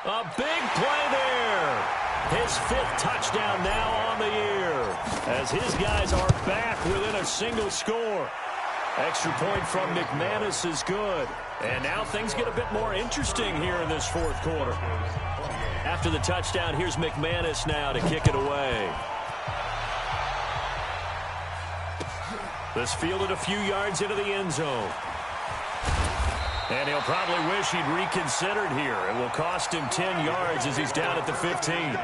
A big play there. His 5th touchdown now on the year, as his guys are back within a single score. Extra point from McManus is good. And now things get a bit more interesting here in this 4th quarter. After the touchdown, here's McManus now to kick it away. This fielded a few yards into the end zone. And he'll probably wish he'd reconsidered here. It will cost him 10 yards as he's down at the 15.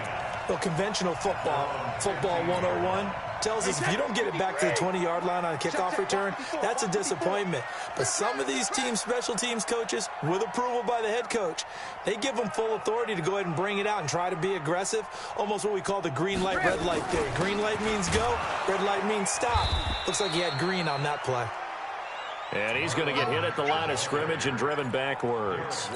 Well, conventional football 101, tells us if you don't get it back to the 20-yard line on a kickoff return, that's a disappointment. But some of these teams, special teams coaches, with approval by the head coach, they give them full authority to go ahead and bring it out and try to be aggressive, almost what we call the green light, red light theory. Green light means go, red light means stop. Looks like he had green on that play. And he's going to get hit at the line of scrimmage and driven backwards.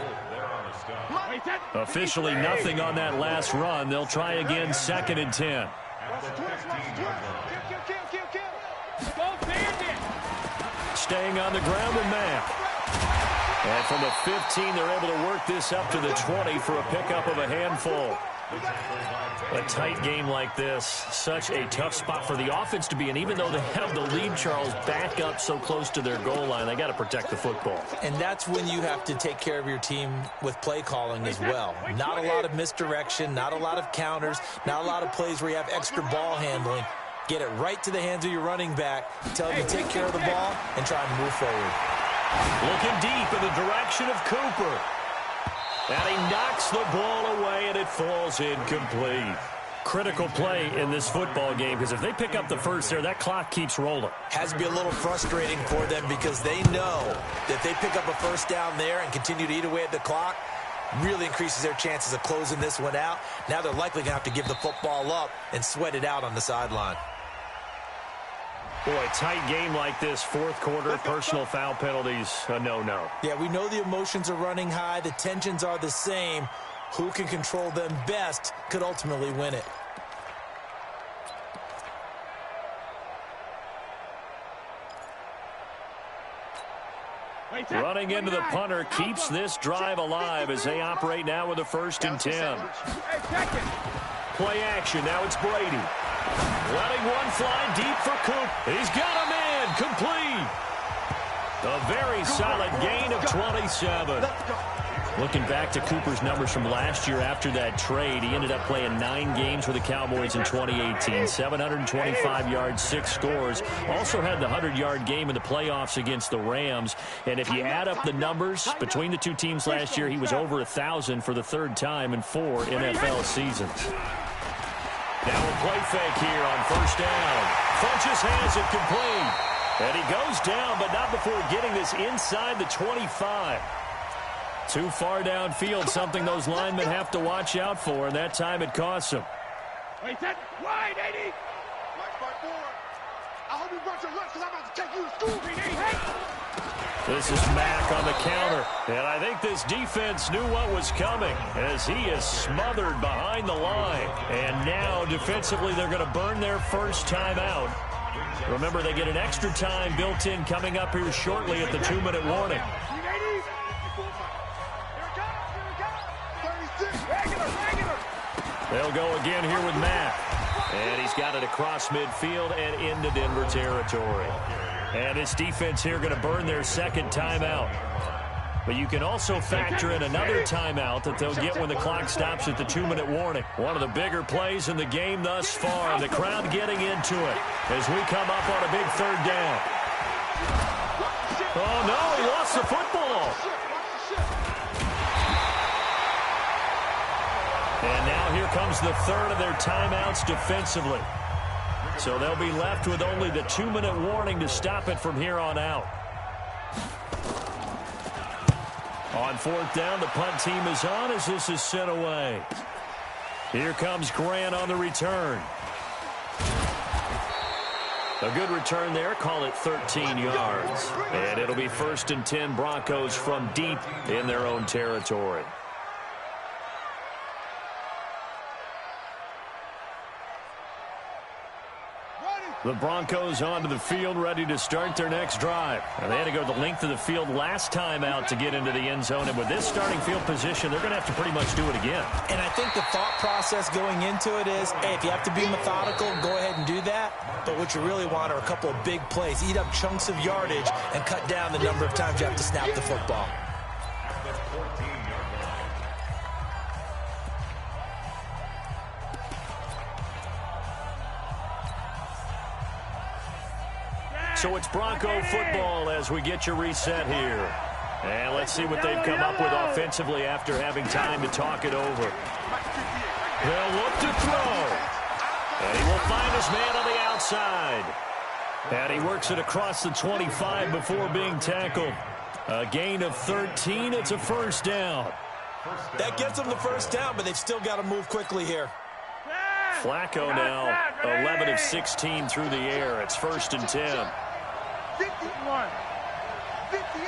Officially nothing on that last run. They'll try again, 2nd and 10. Staying on the ground with Mack. And from the 15, they're able to work this up to the 20 for a pickup of a handful. A tight game like this, such a tough spot for the offense to be in. Even though they have the lead, Charles, back up so close to their goal line, they got to protect the football. And that's when you have to take care of your team with play calling as well. Not a lot of misdirection, not a lot of counters, not a lot of plays where you have extra ball handling. Get it right to the hands of your running back, tell him to take care of the ball, and try and move forward. Looking deep in the direction of Cooper. And he knocks the ball away, and it falls incomplete. Critical play in this football game, because if they pick up the first there, that clock keeps rolling. Has to be a little frustrating for them because they know that if they pick up a first down there and continue to eat away at the clock, really increases their chances of closing this one out. Now they're likely going to have to give the football up and sweat it out on the sideline. Boy, a tight game like this, fourth quarter, personal foul penalties, a no-no. Yeah, we know the emotions are running high. The tensions are the same. Who can control them best could ultimately win it. Running into the punter keeps this drive alive as they operate now with a 1st and 10. Play action, now it's Brady. Letting one fly deep for Coop. He's got him in, complete. A very solid gain of 27. Looking back to Cooper's numbers from last year after that trade, he ended up playing 9 games with the Cowboys in 2018. 725 yards, 6 scores. Also had the 100-yard game in the playoffs against the Rams. And if you add up the numbers between the two teams last year, he was over 1,000 for the 3rd time in 4 NFL seasons. Now a play fake here on 1st down. Funchess has it complete. And he goes down, but not before getting this inside the 25. Too far downfield, something those linemen have to watch out for, and that time it costs them. Wait, that wide, 80. I hope you brought your lunch because I'm about to take you to school, This is Mack on the counter, and I think this defense knew what was coming as he is smothered behind the line. And now, defensively, they're going to burn their first timeout. Remember, they get an extra time built in coming up here shortly at the 2-minute warning. They'll go again here with Mack. And he's got it across midfield and into Denver territory. And this defense here going to burn their 2nd timeout. But you can also factor in another timeout that they'll get when the clock stops at the 2-minute warning. One of the bigger plays in the game thus far. The crowd getting into it as we come up on a big 3rd down. Oh, no, he lost the football. And now here comes the 3rd of their timeouts defensively. So they'll be left with only the 2-minute warning to stop it from here on out. On 4th down, the punt team is on as this is sent away. Here comes Grant on the return. A good return there, call it 13 yards. And it'll be 1st and 10 Broncos from deep in their own territory. The Broncos onto the field, ready to start their next drive. And they had to go the length of the field last time out to get into the end zone. And with this starting field position, they're going to have to pretty much do it again. And I think the thought process going into it is, hey, if you have to be methodical, go ahead and do that. But what you really want are a couple of big plays. Eat up chunks of yardage and cut down the number of times you have to snap the football. So it's Bronco football as we get your reset here. And let's see what they've come up with offensively after having time to talk it over. They'll look to throw. And he will find his man on the outside. And he works it across the 25 before being tackled. A gain of 13. It's a 1st down. That gets them the 1st down, but they've still got to move quickly here. Flacco now 11 of 16 through the air. It's 1st and 10. 51. 58.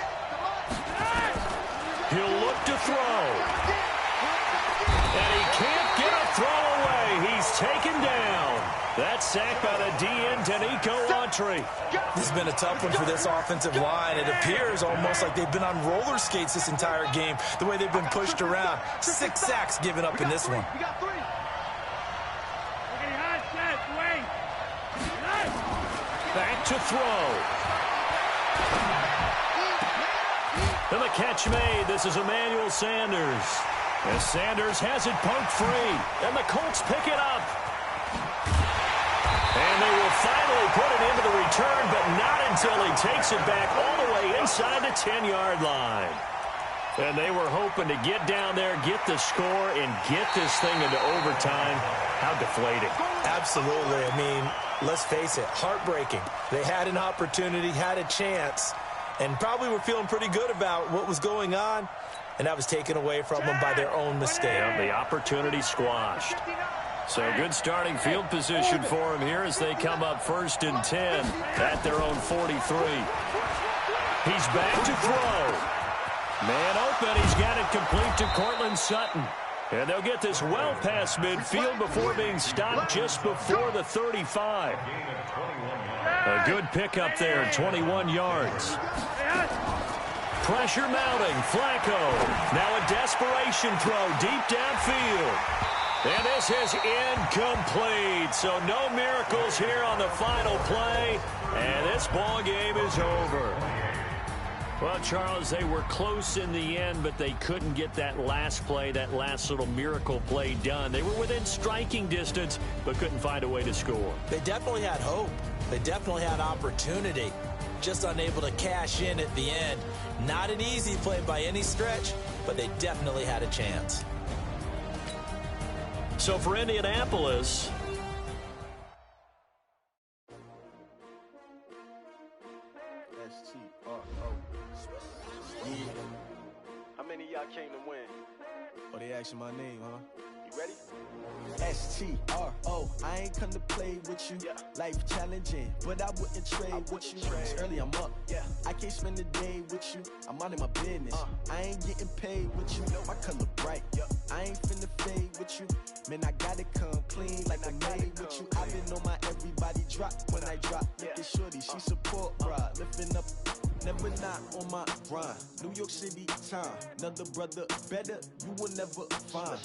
He'll look to throw. And he can't get a throw away. He's taken down. That's sacked by the DN, Danico Autry. This has been a tough one for this offensive line. It appears almost like they've been on roller skates this entire game, the way they've been pushed around. 6 sacks given up in this one. Back to throw. And the catch made. This is Emmanuel Sanders. As Sanders has it poked free. And the Colts pick it up. And they will finally put it into the return, but not until he takes it back all the way inside the 10-yard line. And they were hoping to get down there, get the score, and get this thing into overtime. How deflating. Absolutely. I mean, let's face it, heartbreaking. They had an opportunity, had a chance, and probably were feeling pretty good about what was going on, and that was taken away from them by their own mistake. Yeah, the opportunity squashed. So good starting field position for him here as they come up 1st and 10 at their own 43. He's back to throw. Man open. He's got it complete to Cortland Sutton. And they'll get this well past midfield before being stopped just before the 35. A good pickup there, 21 yards. Pressure mounting. Flacco. Now a desperation throw deep downfield. And this is incomplete. So no miracles here on the final play. And this ball game is over. Well, Charles, they were close in the end, but they couldn't get that last play, that last little miracle play done. They were within striking distance, but couldn't find a way to score. They definitely had hope. They definitely had opportunity. Just unable to cash in at the end. Not an easy play by any stretch, but they definitely had a chance. So for Indianapolis, How many of y'all came to win? Oh, they asking my name, huh? You ready? STRO, I ain't come to play with you. Life challenging, but I wouldn't trade with you. It's early, I'm up. I can't spend the day with you. I'm out of my business. I ain't getting paid with you. My color bright. I ain't finna fade with you. Man, I gotta come clean like I made with you. I've been on my everybody drop when I drop. Look at shorty, she support ride. Lifting up, never not on my grind. New York City time, another brother better, you will never find.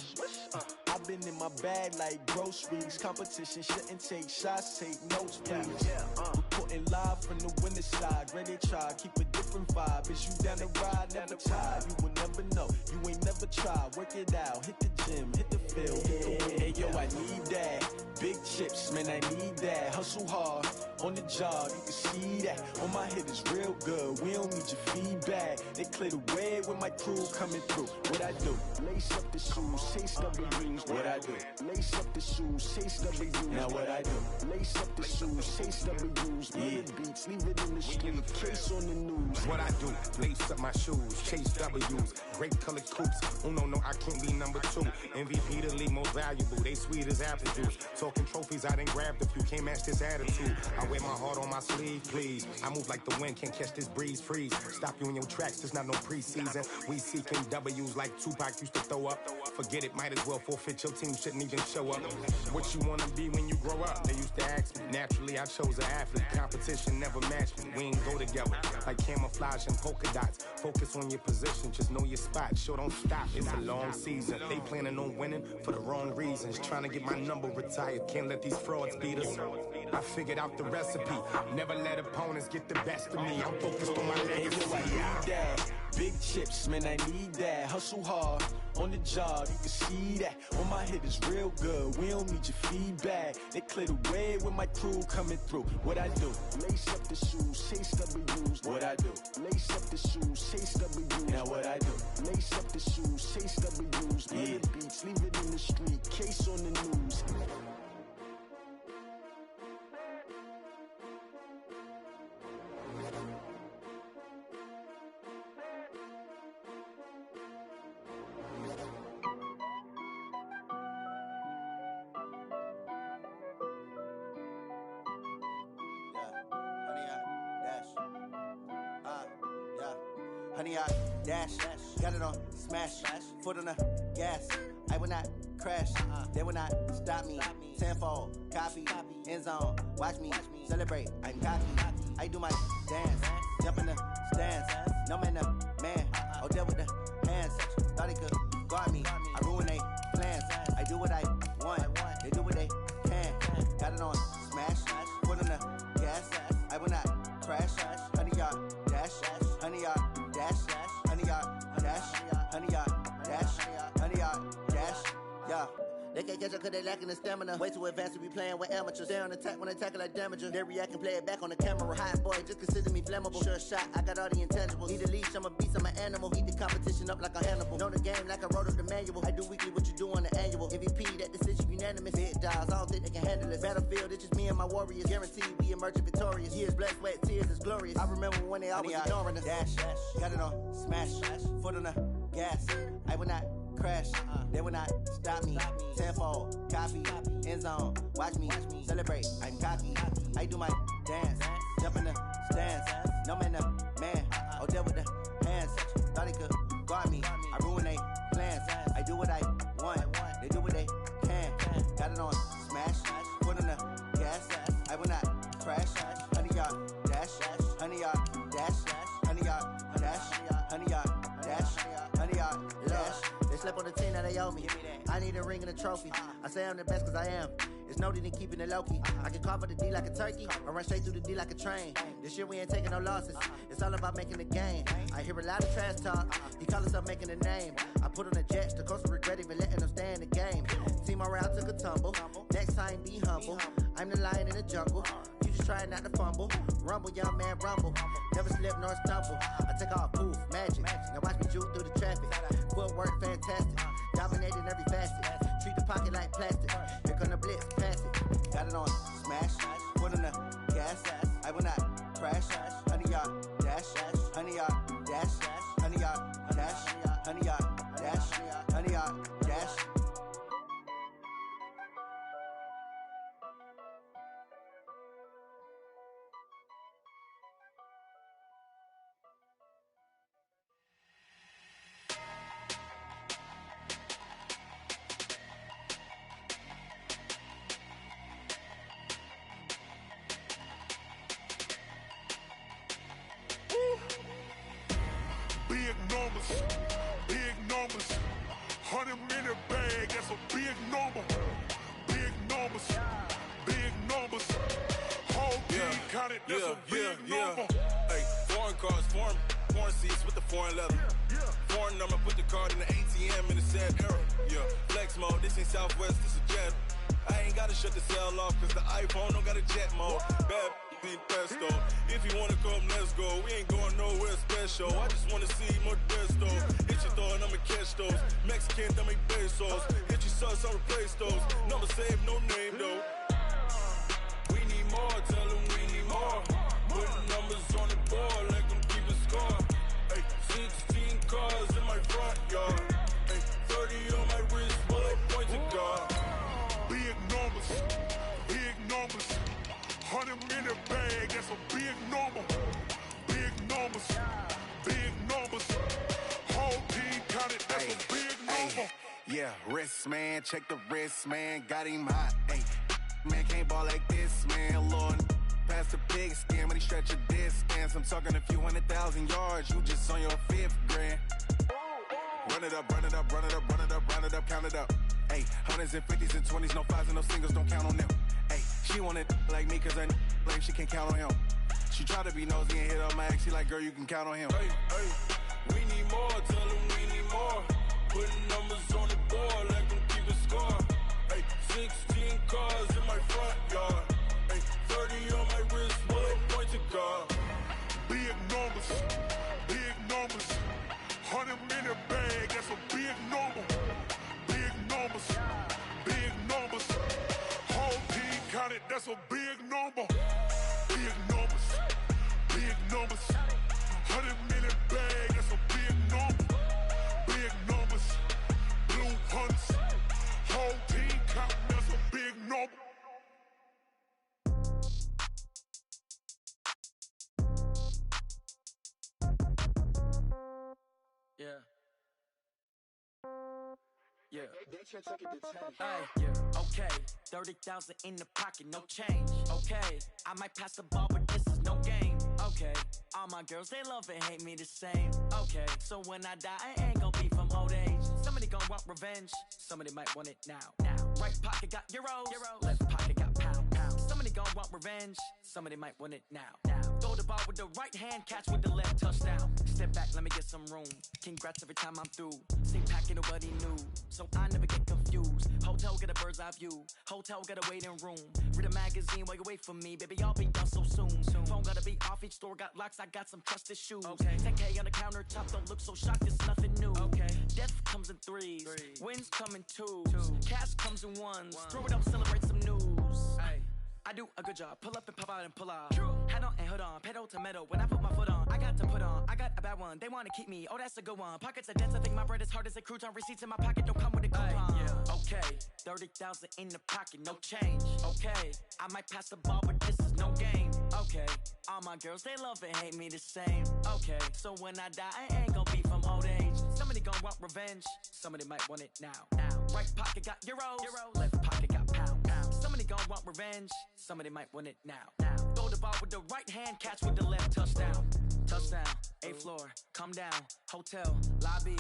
I've been in my bag like groceries. Competition shouldn't take shots, take notes, please. Reporting live from the winning side. Ready to try, keep a different vibe. Is you down the ride, never tired. You will never know, you ain't never tried. Work it out, hit the gym, hit the field, hit the win. Hey yo, I need that. Big chips, man, I need that. Hustle hard, on the job, you can see that. On my hit is real good, we don't need your feedback. They clear the way with my crew coming through. What I do? Lace up the shoes, chase W's. What I do? Lace up the shoes, chase W's. Now what I do? Lace up the shoes, chase W's. Yeah, beats, leave it in the street, case on the news. What I do? Lace up my shoes, chase W's. Great colored coops. Oh no, I can't be number 2. MVP the league most valuable. They sweet as apple juice. Talking trophies, I done grabbed a few. Can't match this attitude. I wear my heart on my sleeve, please. I move like the wind, can't catch this breeze. Freeze. Stop you in your tracks. There's not no preseason. We seeking W's like Tupac used to throw up. Forget it, might as well forfeit. Your team shouldn't even show up. What you wanna be when you grow up? They used to ask me. Naturally, I chose an athlete. Competition never matched me. We ain't go together like camouflage and polka dots. Focus on your position, just know your spot. Sure, don't stop. It's a long season. They planning on winning for the wrong reasons. Trying to get my number retired. Can't let these frauds beat us. I figured out the recipe. Never let opponents get the best of me. I'm focused on my legacy. I need that. Big chips, man, I need that. Hustle hard, on the job, you can see that. On my hit is real good, we don't need your feedback. They clear the way with my crew coming through. What I do? Lace up the shoes, chase W's. What I do? Lace up the shoes, chase W's. Now what I do? Lace up the shoes, chase W's. Yeah, beats, leave it in the street, case on the news. Honey, I dash, got it on smash, foot on the gas. I will not crash, they will not stop me. Tenfold, copy, end zone. Watch me celebrate. I'm cocky. I do my dance. Jump in the stands. No man, man. Oh, there with the hands. Thought he could guard me. I ruin they plans. I do what I want. They do what they can. Got it on smash. Put on the gas. I will not crash. 100-yard dash. 100-yard dash. 100-yard dash. 100-yard dash. 100-yard dash. Yeah. They can't catch up cause they lacking the stamina. Way too advanced to be playing with amateurs. Stay on attack when they tackle like damager. They react and play it back on the camera. Hot boy, just consider me flammable. Sure shot, I got all the intangibles. Need a leash, I'm a beast, I'm an animal. Heat the competition up like a Hannibal. Know the game like I wrote up the manual. I do weekly what you do on the annual. MVP, that decision unanimous. Big dials, I don't think they can handle it. Battlefield, it's just me and my warriors. Guaranteed we emerging victorious. Years, blood, sweat, tears, it's glorious. I remember when they always ignoring us. Dash, got it on smash. Foot on the gas. I will not crash, they will not stop me. Tenfold, copy, end zone. Watch me celebrate. I'm cocky. I do my dance. Jump in the stands. No man, man. Oh, there with the hands. Thought he could guard me. I ruin they plans. I do what I want. They do what they can. Got it on smash. Put on the gas. I will not crash. 100-yard dash. 100-yard dash. 100-yard dash. 100-yard dash. 100-yard dash. They slept on the team that they owe me. I need a ring and a trophy. I say I'm the best cause I am. It's noted in keeping it low-key. I can carve up the D like a turkey or run straight through the D like a train. This year we ain't taking no losses. It's all about making the game. I hear a lot of trash talk. He call himself making a name. I put on the Jets. The coach regret even letting them stay in the game. Team morale took a tumble. Next time be humble. I'm the lion in the jungle. You just trying not to fumble. Rumble, young man, rumble. Never slip nor stumble. I take off, poof, magic. Now watch me juke through the traffic. Footwork fantastic. Dominating every facet. Treat the pocket like plastic. Here come the blitz, pass it. Got it on smash. Put on the gas. I will not crash. 100-yard dash. 100-yard dash. 100-yard dash. 100-yard dash. 100-yard dash. Big numbers, 100-minute bag, that's a big number. Big numbers, whole team counted, that's a big number. Hey, foreign cars, foreign seats with the foreign leather. Foreign number, put the card in the ATM in the sad era. Yeah, flex mode, this ain't Southwest, this is Jet. I ain't gotta shut the cell off, cause the iPhone don't got a jet mode. Bad need pesto. If you wanna come, let's go. We ain't going nowhere special. I just wanna see more desto. Hit your thought, I'ma catch those. Mexican, dummy pesos. Hit your sauce, I'll replace those. Number save, no name though. We need more, tell them we need more. Putting numbers on the board, like them keeping score. Hey, 16 cars in my front yard. Hey, 30 on my wrist, while I point to God. Big numbers, 100-minute bag, that's a big number. Big numbers, whole team counted, that's a big number. Yeah, wrist man, check the wrist man, got him hot. Ay, man can't ball like this, man. Lord, past the big skin when he stretch a distance. I'm talking a few 100,000 yards, you just on your 5th grand. Run it up, count it up. Ay, 100s and 50s and 20s, no 5s and no singles, don't count on them. Ay, she want it like me, cause I like she can count on him. She try to be nosy and hit up my ex, she like, girl, you can count on him. Hey, we need more, tell them we need more. Putting numbers on the board, like them keeping score. Hey, 16 cars in my front yard. Hey, 30 on my wrist, while I point to God. Big numbers, 100-minute bag, that's a big number. Big numbers, whole team counted, that's a big number. Big numbers, 100-minute bag, that's a big number. Big numbers, blue hunts, whole team counted, that's a big number. Yeah. Okay, 30,000 in the pocket, no change. Okay, I might pass the ball, but this is no game. Okay, all my girls, they love and hate me the same. Okay, so when I die, I ain't gonna be from old age. Somebody gonna want revenge, somebody might want it now. Right pocket got euros, left pocket got pound. Somebody gonna want revenge, somebody might want it now. Throw the ball with the right hand, catch with the left, touchdown. Step back, let me get some room. Congrats every time I'm through. Same packet, nobody knew, so I never get confused. Hotel get a bird's eye view, hotel get a waiting room. Read a magazine while you wait for me, baby, I'll be done so soon. Phone gotta be off, each store got locks, I got some trusted shoes. 10K on the countertop, don't look so shocked, it's nothing new. Death comes in threes, wins come in twos, cash comes in ones. Throw it up, celebrate some news. I do a good job, pull up and pop out and pull out. Hat on and hood on, pedal to metal. When I put my foot on, I got to put on. I got a bad one, they wanna keep me, oh that's a good one. Pockets are dense, I think my bread is hard as a crouton. Receipts in my pocket don't come with a coupon. Okay, 30,000 in the pocket, no change. Okay, I might pass the ball, but this is no game. Okay, all my girls, they love and hate me the same. Okay, so when I die, I ain't gonna be from old age. Somebody gonna want revenge, somebody might want it now. Right pocket got euros, left pocket got pound. Somebody gonna want revenge, somebody might want it now. Throw the ball with the right hand, catch with the left, touchdown. Touchdown, 8th floor, come down, hotel, lobby.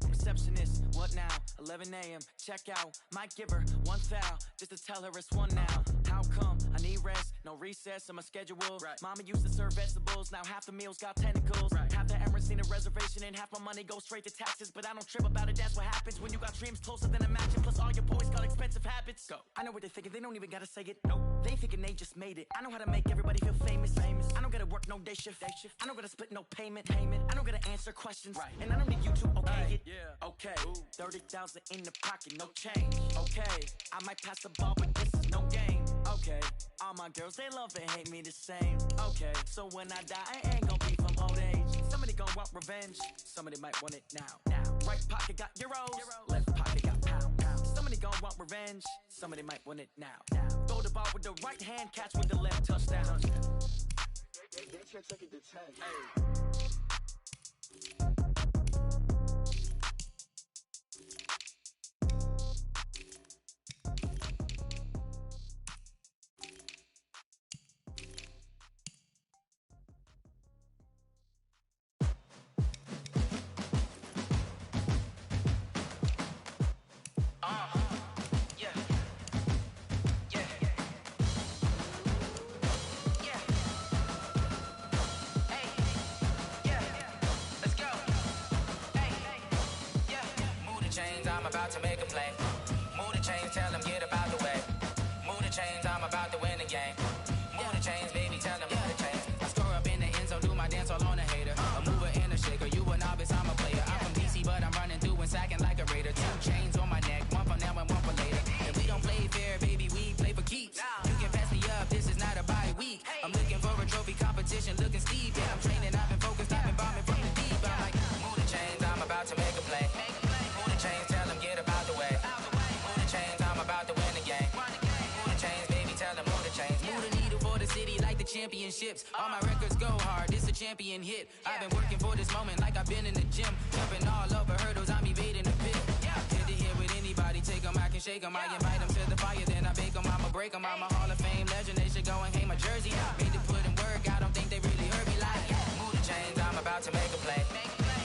Receptionist, what now? 11 a.m., check out. Might give her one foul, just to tell her it's one now. How come? I need rest, no recess in my schedule. Mama used to serve vegetables, now half the meals got tentacles. Half the Emirates need a reservation and half my money goes straight to taxes. But I don't trip about it, that's what happens when you got dreams closer than a mansion. Plus all your boys got expensive habits. Go. I know what they're thinking, they don't even gotta say it. Nope. They thinking they just made it. I know how to make everybody feel famous. I don't gotta work no day shift. I don't gotta split no payment. I don't gotta answer questions. And I don't need you to okay it. Okay, 30,000 in the pocket, no change. Okay, I might pass the ball, but this is no game. Okay, all my girls, they love and hate me the same. Okay, so when I die, I ain't gonna be from old age. Somebody gonna want revenge, somebody might want it now. Right pocket got euros, left pocket got pound. Somebody gonna want revenge, somebody might want it now. Throw the ball with the right hand, catch with the left, touchdown. I'm about to make a play. Move the chains, tell them get up out the way. Move the chains, I'm about to win the game. Move the chains, baby, tell them move the chains. I score up in the end zone, do my dance all on a hater. A mover and a shaker, you a novice, I'm a player. I'm from DC, but I'm running through and sacking like a raider. 2 chains on my neck, one for now and one for later. And we don't play fair, baby, we play for keeps. You can pass me up, this is not a bye week. I'm looking for a trophy competition, looking steep. Yeah, I'm training, I've been focused, I've been bombing from the deep. I'm like, move the chains, I'm about to make a play. Move the chains, tell them get up out the way. Move the chains, I'm about to win the game. Move the chains, baby, tell them move the chains. Move the needle for the city like the championships. All my records go hard, this a champion hit. I've been working for this moment like I've been in the gym. Jumping all over hurdles, I'm evading the pit. Hit to hit with anybody, take them, I can shake them. I invite them to the fire, then I bake them, I'ma break them. I'm a Hall of Fame legend, they should go and hang my jersey. Made to put in work, I don't think they really heard me like, move the chains, I'm about to make a play.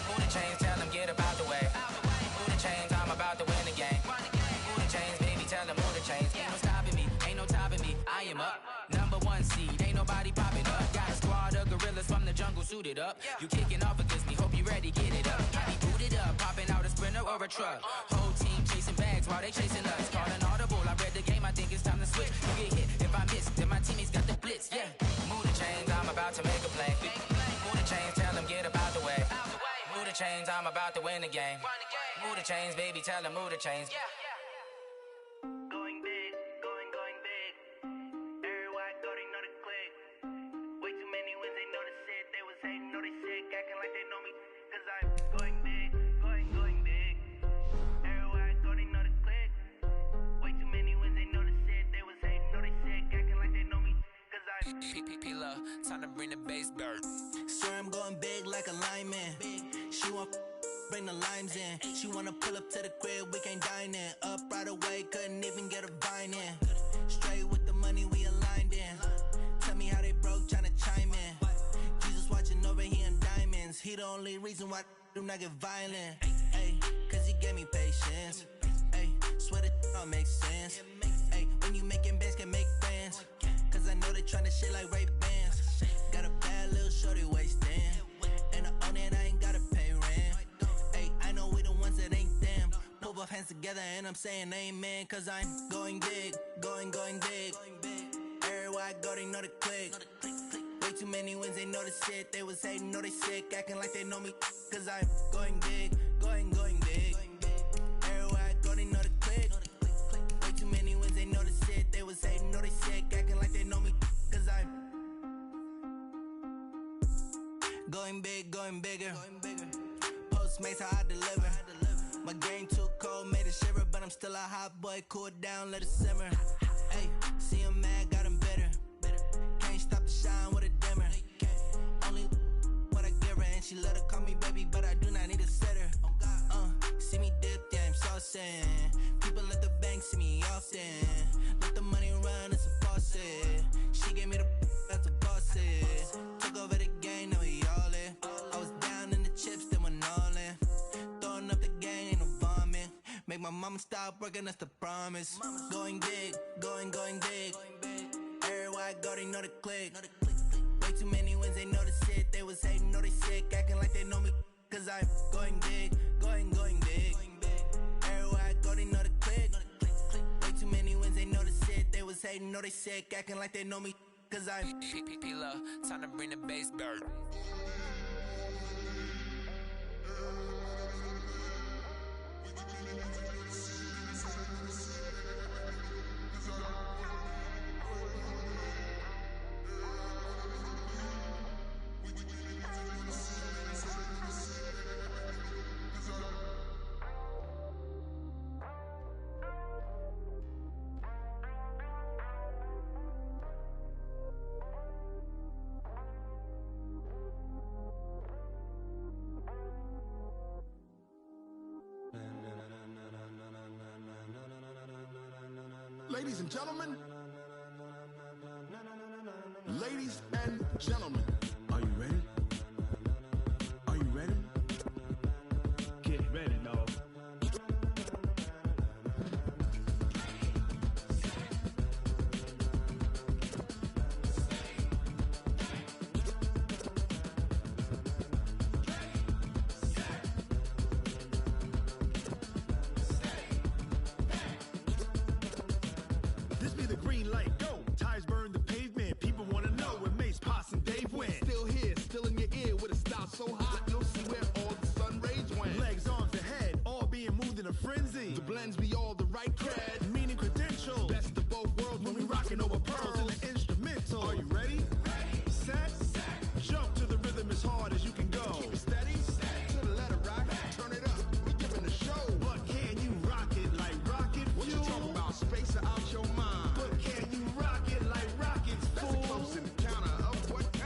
Move the chains, tell them get up out the way. Move the chains, I'm about to win the game. Move the chains, baby, tell them move the chains. Ain't no stopping me, ain't no topping me, I am up. Number 1 seed, ain't nobody popping up. Got a squad of gorillas from the jungle suited up. You kicking off against me, hope you ready, get it up. I be booted up, popping out a Sprinter or a truck. Whole team chasing bags while they chasing us. Calling audible, I read the game, I think it's time to switch. You get hit, if I miss, then my teammates got the blitz, yeah. Move the chains, I'm about to make a play. Move the chains, tell them get up out the way. Move the chains, I'm about to win the game. Move the chains, baby, tell them move the chains. Going big, going big. Everywhere I go, they know the click. Way too many wins, they know the shit. They was hating, know they sick, acting like they know me. Cause I'm going big, going big. Everywhere I go, they know the click. Way too many wins, they know the shit. They was hating, know they sick, acting like they know me. Cause I'm P-P-P-Love, time to bring the bass back. Swear I'm going big like a lineman. She want bring the limes in. She wanna pull up to the crib, we can't dine in. Up right away, couldn't even get a vine in. Straight with the money, we aligned in. Tell me how they broke, tryna chime in. Jesus watching over here in diamonds. He the only reason why I do not get violent. Ay, cause he gave me patience. Ay, swear that all makes sense. Ay, when you making bands, can make friends. Cause I know they tryna shit like Ray-Bans. Got a bad little shorty wasting. And I own it, I ain't gotta pay rent. Ay, I know we the ones that ain't them. Put both hands together and I'm saying amen. Cause I'm going big, going big. Everywhere I go, they know the click. Way too many wins, they know the shit. They was hating, know they sick, acting like they know me. Cause I'm going big, going big. Everywhere I go, they know the click. Way too many wins, they know the shit. They was hating, know they sick, acting like they know me. Cause I'm going big, going bigger. Postmates, how I deliver. My game too cold, made it shiver. But I'm still a hot boy, cool it down, let it simmer. Hey, see him mad, got him bitter. Can't stop the shine with a dimmer. Only what I give her, and she let her call me baby, but I do not need a sitter. See me dip, yeah, I'm saucing. People at the bank see me often. Let the money run, it's a faucet. She gave me the that's a faucet. Took over the game, now we all in. I was down in the chips, then went all in. Throwing up the game, ain't no vomit. Make my mama stop working, that's the promise. Going big, going big. Everywhere I go, they know the click. Way too many wins, they know the shit. They was hating, know they sick, acting like they know me. Cause I'm going big, going big. Everywhere I go, they know the click. Way too many wins, they know the shit. They was hating, know they sick, acting like they know me. Cause I'm P-P-P-Love, time to bring the bass back. Ladies and gentlemen, ladies and gentlemen, are you ready? Are you ready? Get ready, dog. This be the green light, go. Tires burn the pavement. People wanna know where Mace, Poss, and Dave went. Still here, still in your ear with a style so hot, you'll see where all the sun rays went. Legs, arms, and head, all being moved in a frenzy. The blends be all the right cred, meaning credentials. Best of both worlds when we rockin' over pearls in the instrumental. Are you ready? Set, jump to the rhythm as hard as you can go. Keep it steady, to the letter rock. Turn it up, we giving the show. But can you rock it like rocket fuel? What you talking about? Space or out your mind? But can you rock it like rockets, fool? That's a close encounter of what kind?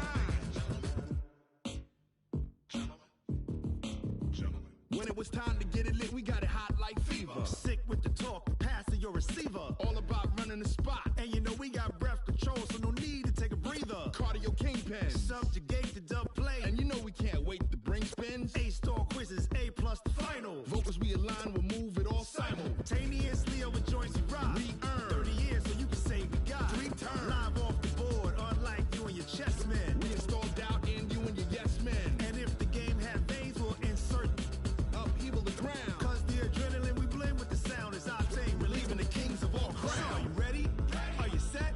When it was time to get it lit, we got it hot like fever. Sick with the talk, pass to your receiver. All about running the spot. And you know we got breath control, so no need to take a breather. Cardio kingpin, subjugate the dub play. And you know we can't wait to bring spins. A-star quizzes, A+ the final. Vocals we align, we'll move it all simultaneously over joints we rock. We earn 30 years, so you can say we got 3 turns. Live off the board, unlike you and your chess men. We install doubt in you and your yes men. And if the game had veins, we'll insert upheaval the ground. Cause the adrenaline we blend with the sound is our thing, relieving the kings of all crowns. Are you ready? Are you set?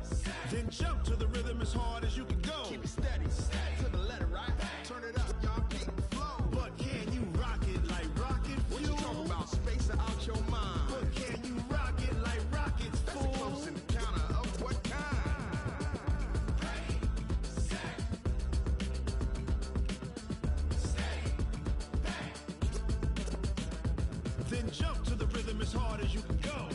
Then jump to the rhythm as hard as you can go. Keep it steady, to the letter right. Turn it up, y'all keep the flow. But can you rock it like rocket fuel? What you talking about? Space or out your mind? But can you rock it like rockets, fool? That's a close encounter of what kind? Then jump to the rhythm as hard as you can go.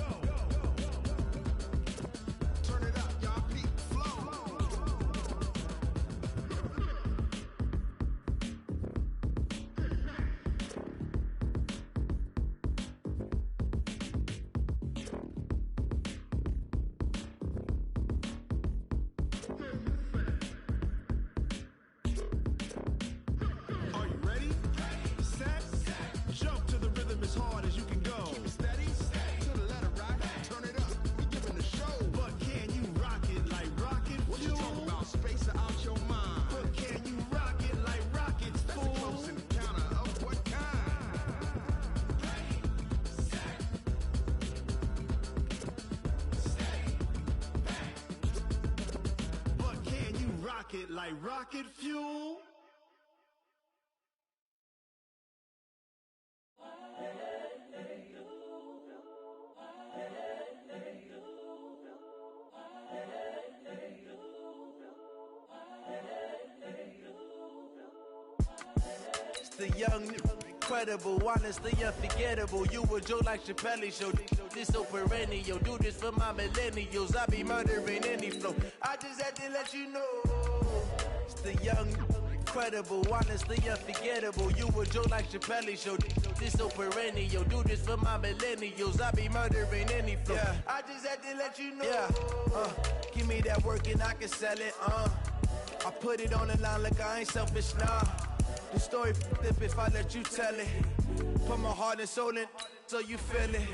Turn it up, y'all keep the flow. rocket like rocket fuel. It's the young, incredible, honestly unforgettable. You a joke like Chappelle show. This so perennial. Do this for my millennials. I be murdering any flow. I just had to let you know. It's the young, incredible, honestly unforgettable. You a joke like Chappelle show. This so perennial. Do this for my millennials. I be murdering any flow. Yeah. I just had to let you know. Yeah. Give me that work and I can sell it. I put it on the line like I ain't selfish, nah. The story flip if I let you tell it. Put my heart and soul in so you feel it.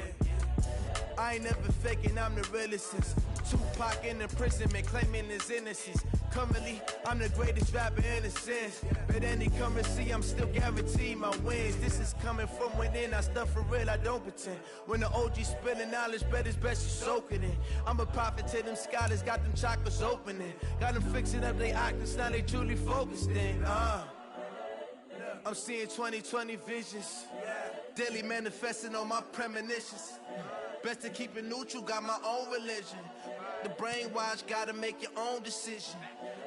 I ain't never faking, I'm the realest since Tupac in imprisonment, claiming his innocence. Currently, I'm the greatest rapper in a sense. But any currency, I'm still guaranteed my wins. This is coming from within, I stuff for real, I don't pretend. When the OG spilling knowledge, bet it's best you soak it in. I'm a prophet to them scholars, got them chakras opening. Got them fixing up they octaves, now they truly focused in. I'm seeing 2020 visions. Daily manifesting on my premonitions. Best to keep it neutral, got my own religion. The brainwash, gotta make your own decision.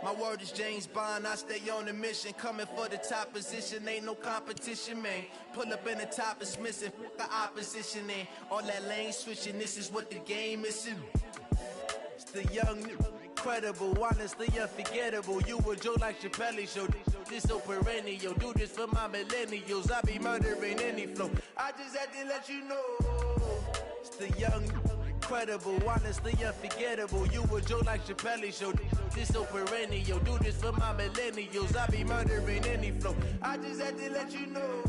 My word is James Bond, I stay on a mission. Coming for the top position, ain't no competition, man. Pull up in the top is missing, the opposition in. All that lane switching, this is what the game is. It's the young, incredible, honestly unforgettable. You a joke like Chappelle show. This so perennial. Do this for my millennials. I be murdering any flow. I just had to let you know. It's the young, incredible, honestly unforgettable. You a joke like Chappelle show. This so perennial. Do this for my millennials. I be murdering any flow. I just had to let you know.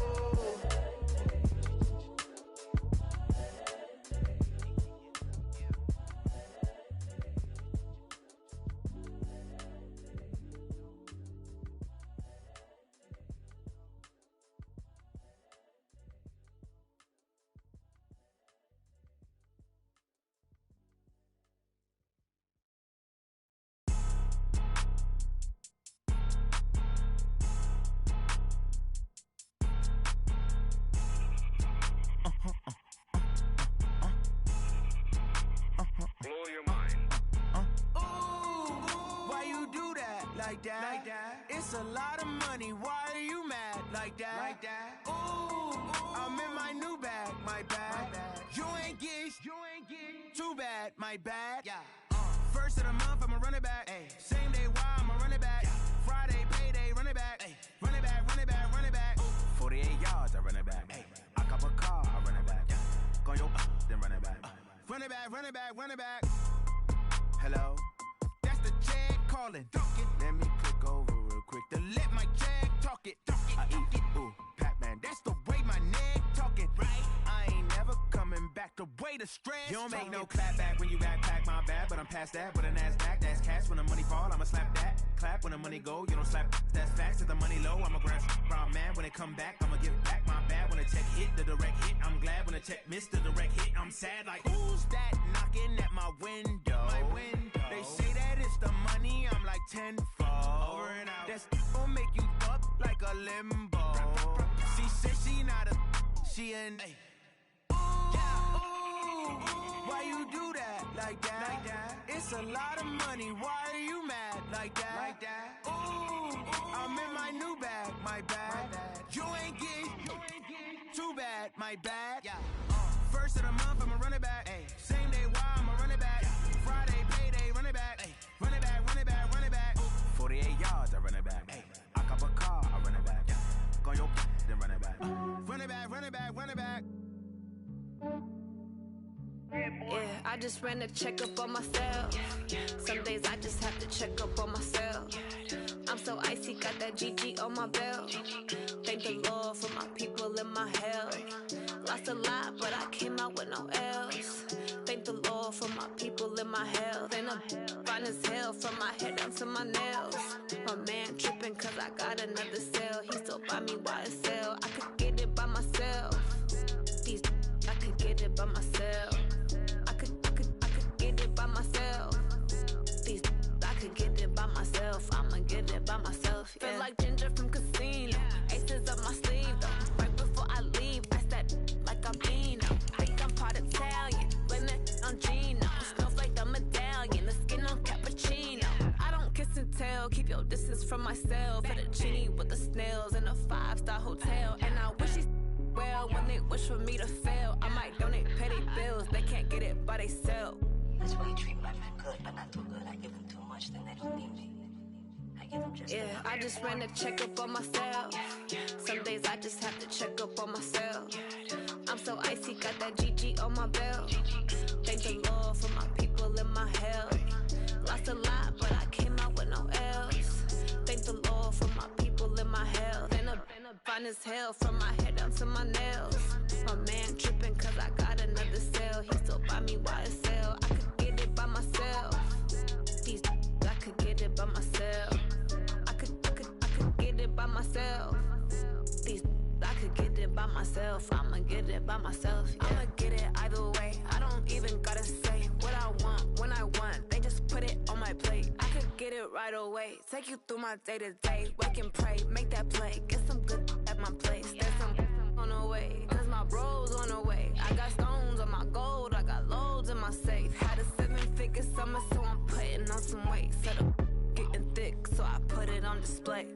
Like that. It's a lot of money. Why are you mad like that? Ooh, I'm in my new bag. My bad. You ain't get too bad. My bad. Yeah. First of the month, I'ma run it back. Ay. Same day, why I'ma run it back. Friday, payday, run it back. Ay. Run it back, run it back, run it back. 48 yards, I run it back. Ay. I cop a car, I run it back. Go yo, then run it back. Run it back, run it back, run it back. Hello. The check calling. Let me click over real quick to let my check talk it. I eat it, ooh, Pac-Man. That's the way my neck talking. Right? I ain't never coming back. The way the stress. You don't make no clap back when you backpack, my bad. But I'm past that. With a NASDAQ, that's cash. When the money fall, I'ma slap that. Clap when the money go. You don't slap. That's facts. If the money low, I'ma grab brown man. When it come back, I'ma give back my bad. When the check hit, the direct hit. I'm glad when the check missed the direct hit. I'm sad like who's that knocking at my window? My window. They say that it's the money, I'm like tenfold. Over and out. That's gon' make you up like a limbo. She said she not a, she an. Ooh, why you do that like that? It's a lot of money. Why are you mad like that? Ooh, I'm in my new bag. My bad. You ain't get too bad. My bad. Yeah. First of the month, I'ma run it back. Ay. Same day, why I'ma run it back. Friday, payday, run it back. Ay. Run it back, run it back, run it back. 48 yards, I run it back. Ay. I cop a car, I run it back. Go yo, then run it back. Run it back, run it back, run it back. Yeah, I just ran a checkup on myself. Some days I just have to check up on myself. I'm so icy, got that GG on my belt. Thank the Lord for my people and my health. Lost a lot, but I came out with no L's. Thank the Lord for my people and my health. And I'm fine as hell from my head down to my nails. My man tripping cause I got another cell. He still buy me YSL. I could get it by myself. These I could get it by myself. I could get it by myself. These I could get it by myself. I'ma get myself. For the genie with the snails in a 5-star hotel. And I wish she well when they wish for me to fail. I might donate petty bills, they can't get it by they sell. That's why you treat my men good, but not too good. I give them too much, then they don't need me. I give them just enough. I just ran a checkup on myself. Some days I just have to check up on myself. I'm so icy, got that GG on my belt. Thank the Lord for my people in my health. Lost a lot, but I came out with no else. Thank the Lord for my people in my health. And I'm fine as hell from my head down to my nails. My man tripping cause I got another cell. He still buy me YSL. I could get it by myself. These I could get it by myself. I could get it by myself. These I could get it by myself. I'ma get it by myself. Yeah. I'ma get it either way. I don't even gotta say what I want when I want. They just put it on my plate. I could get it right away. Take you through my day to day. Wake and pray, make that play. Get some good at my place. There's some on the way, cause my bros on the way. I got stones on my gold. I got loads in my safe. Had a 7-figure summer, so I'm putting on some weight. Set up getting thick, so I put it on display.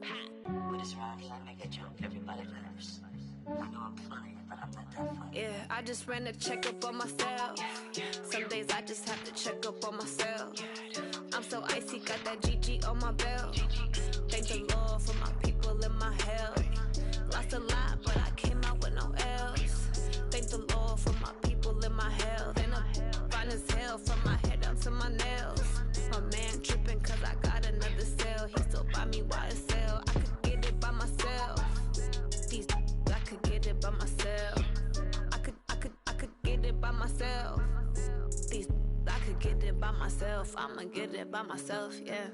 With this round, I make a jump. Everybody laughs. I know I'm funny, but I'm not that funny. Yeah, I just ran a checkup on myself. Some days I just have to check up on myself. I'm so icy, got that GG on my belt. Thank the Lord for my people in my health. Lost a lot, but I came out with no else. Thank the Lord for my people in my health. And I'm fine as hell from my head down to my nails. My man tripping cause I got another cell. He still buy me YSL. I could get it by myself. These I could get it by myself. I could get it by myself. These I could get it by myself. I'ma get it by myself, yeah.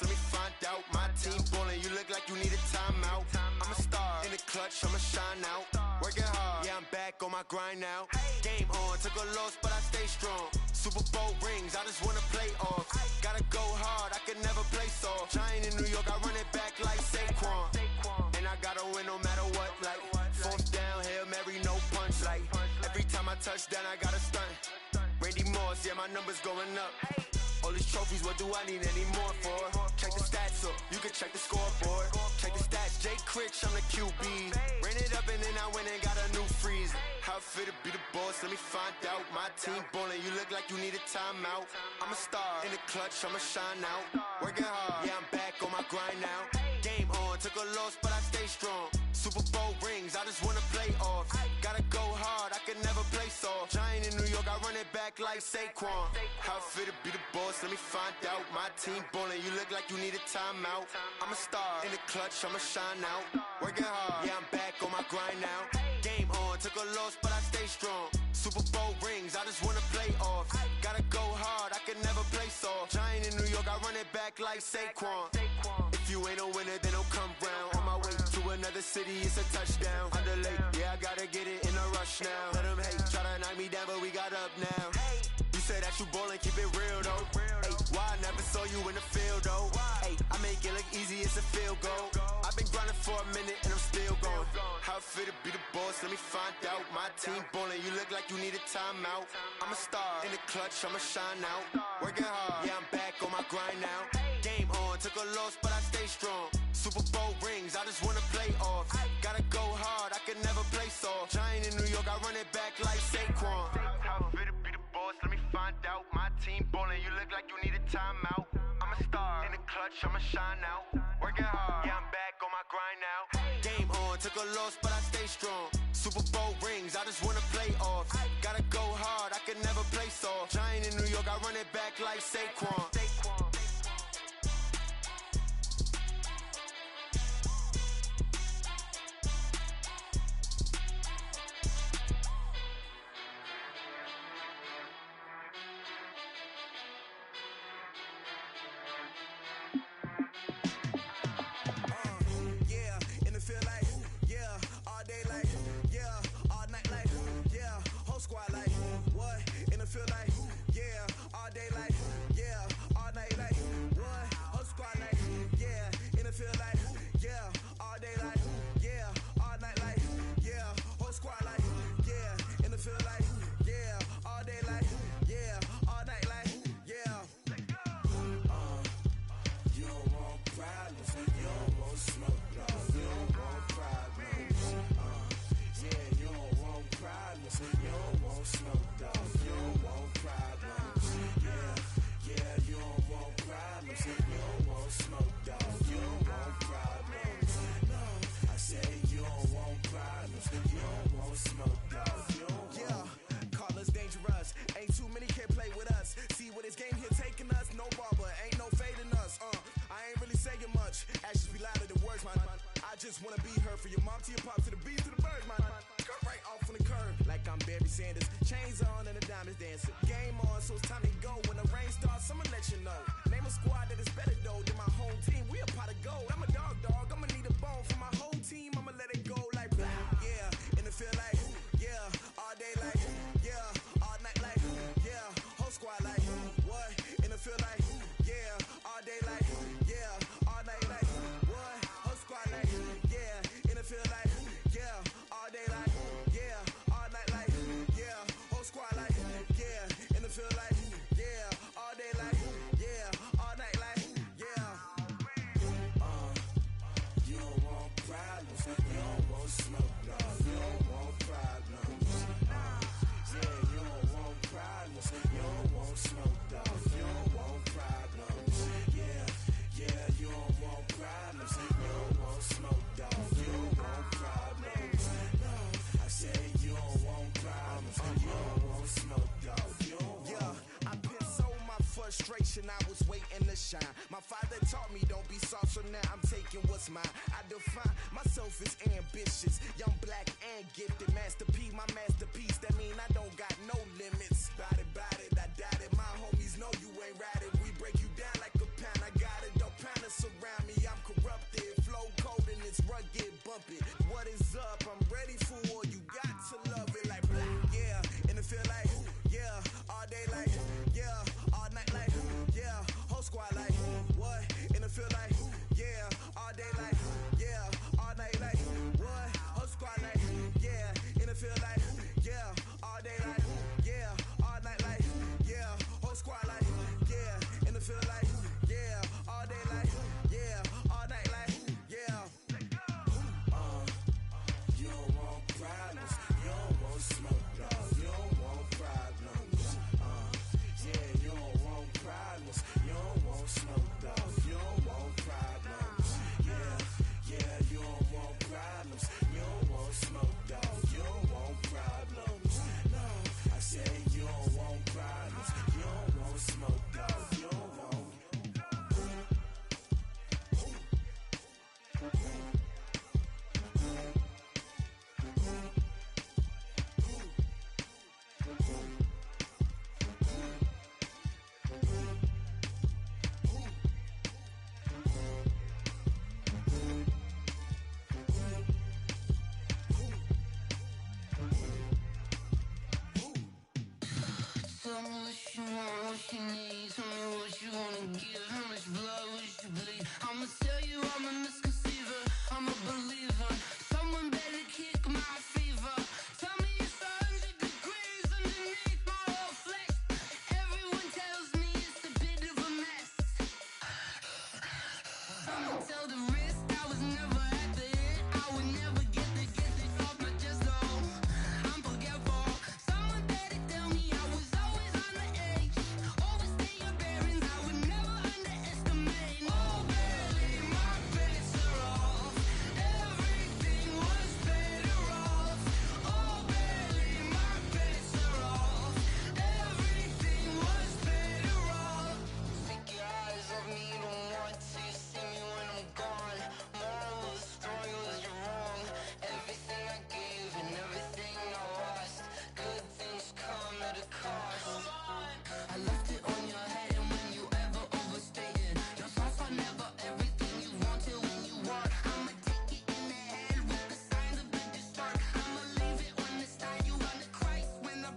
Let me find out. My team ballin', you look like you need a timeout. I'm a star in the clutch, I'ma shine out. Working hard, yeah, I'm back on my grind now. Game on, took a loss, but I stay strong. Super Bowl rings, I just wanna play off. Gotta go hard, I can never play soft. Giant in New York, I run it back like Saquon. And I gotta win no matter what, like 4th down, Hail Mary, no punch. Like every time I touch down, I gotta stunt. Randy Moss, yeah, my numbers going up. All these trophies, what do I need any more for? Check the stats up, you can check the scoreboard. Check the stats, Jay Critch, I'm the QB. Ran it up and then I went and got a new freeze. How it feel to be the boss, let me find out. My team ballin', you look like you need a timeout. I'm a star in the clutch, I'ma shine out. Working hard, yeah, I'm back on my grind now. Game on, took a loss, but I stay strong. Super Bowl rings, I just wanna play off. Gotta go hard, I can never play soft. Giant in New York, I run it back like Saquon. How it feel to be the boss, let me find out. My team ballin', you look like you need a timeout. I'm a star in the clutch, I'ma shine out. Working hard, yeah, I'm back on my grind now. Game on, took a loss, but I stay strong. Super Bowl rings, I just wanna play off. Gotta go hard, I can never play soft. Giant in New York, I run it back like Saquon. If you ain't a winner, then don't come round. On my way to another city, it's a touchdown. Underlay, yeah, I gotta get it in a rush now. Let them hate, try to knock me down, but we got up now. You say that you ballin', keep it real though. Hey, why I never saw you in the field though? Hey, I make it look easy, it's a field goal. I've been grinding for a minute and I'm still going. How it feel to be the boss, let me find out. My team ballin', you look like you need a timeout. I'm a star in the clutch, I'ma shine out. Working hard, yeah, I'm back on my grind now. Game on, took a loss, but I stay strong. Super Bowl rings, I just wanna play off. Gotta go hard, I can never play soft. Giant in New York, I run it back like Saquon. How it feel to be the boss, let me find out. My team ballin', you look like you need a timeout. I'm a star in the clutch, I'ma shine out. Working hard, yeah, I'm back on my grind now. Game on, took a loss, but I stay strong. Super Bowl rings, I just wanna play off. Gotta go hard, I can never play soft. Giant in New York, I run it back like Saquon. squad like, what? In the field like, yeah. All day like, yeah. All night like, what? Whole squad like, yeah. In the field like, yeah. All day like, yeah. All night like, yeah. Whole squad like, yeah. In the field like, yeah. All day like, yeah. All night like, yeah. You don't want problems, you don't want smoke, no. You don't want problems, yeah. You don't want problems, you don't want smoke, dog. You don't want problems, yeah. Yeah, you don't want problems, you don't want smoke, dog. You don't want problems, no. I say you don't want problems, you don't want smoke, dog. You don't want. Yeah, call us dangerous. Ain't too many can play with us. See what this game here taking us. No barber, ain't no fading us. I ain't really saying much. Actions be louder than words, man. I just wanna be heard from your mom to your pop to the beat to the bird, man. Cut right off on the curb, like I'm Barry Sanders. Chains on and the diamonds dancing. Game on, so it's time to go. When the rain starts, I'ma let you know. Name a squad that is better though than my home team. We a pot of gold. I'm a dog. I'ma need a bone for my whole team. I'ma let it go like blah. Yeah, in the field like, yeah. All day like, yeah. All night like, yeah. Whole squad like, what? In the field like, yeah. All day like, yeah. All night like, what? Whole squad like, yeah. In the field like, yeah. All day like, yeah. All night like, yeah. Whole squad like, yeah. In the field like, yeah. All day like, yeah. All night like, yeah. You don't want problems, you don't want smoke, no. You don't want problems, yeah. You don't want problems, you don't want smoke, dog. You don't want problems, yeah. Yeah, you don't want problems, you don't want smoke, dog. You don't want problems, no. I say you don't want problems, you don't want smoke, dog. You don't want. Yeah, I pissed so my frustration, I was waiting to shine. My father taught me don't be soft, so now I'm taking what's mine. I define myself as ambitious, young, black, and gifted. Master P, my masterpiece. That mean I don't got no limits. Bout it, I doubt it. My homies know you ain't ratted. We break you down like a pound. I got it, don't pound to surround me. I'm corrupted, flow cold and it's rugged, bumpy. What is up? I'm ready for war. You got to love it like blah. Yeah, in the field like, yeah. All day like, yeah. All night like, yeah. Whole squad like, what? In the field like, yeah. All day like, yeah. All night like, what? Whole squad like, yeah. In the field like, yeah. All day like, yeah. All night like, yeah. Whole squad like, yeah. In the field like, yeah. All day like, yeah. All night like, yeah. You don't want problems, you don't want smoke, dog. You don't want problems, yeah. You don't want problems, you don't want smoke, dog. You don't want problems, yeah. Yeah, you don't want problems, you don't want smoke, dog. You don't want problems, no. I say you don't want problems, you don't want smoke, dog. You don't want. Tell me what you want, what you need. Tell me what you wanna give. How much blood would you bleed? I'ma tell you I'm a misconceiver. I'm a believer. Someone better kick my fever. Tell me it's 100 degrees underneath my whole flesh. Everyone tells me it's a bit of a mess. I'ma tell the risk I was never at the end. I would never get this off my chest though. I'm forgetful. Someone better tell me I was always on the edge. Overstay your bearings, I would never underestimate. Oh baby, my bets are off. Everything was better off. Oh baby, my bets are off. Everything was better off. Take your eyes off me, don't want to see me when I'm gone. Moral of the story was you're wrong. Everything I gave and everything I lost. Good things come at a cost. I left it on your head, and when you ever overstay it, your thoughts are never everything you wanted when you want. I'ma take it in the head with the signs of the start. I'ma leave it on the side. You run to Christ when the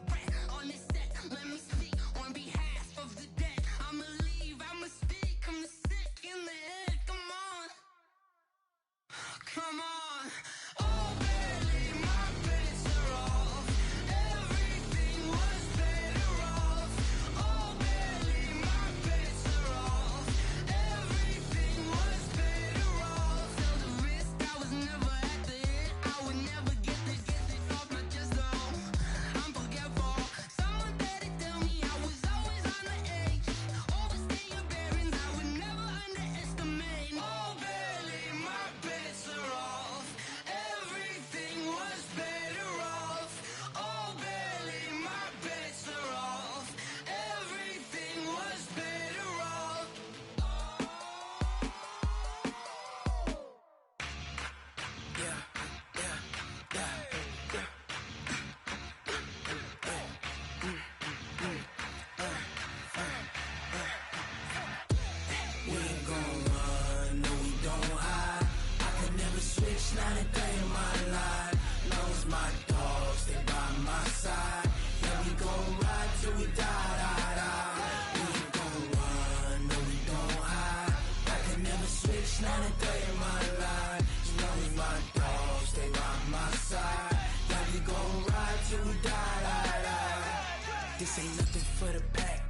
This ain't nothing for the pack.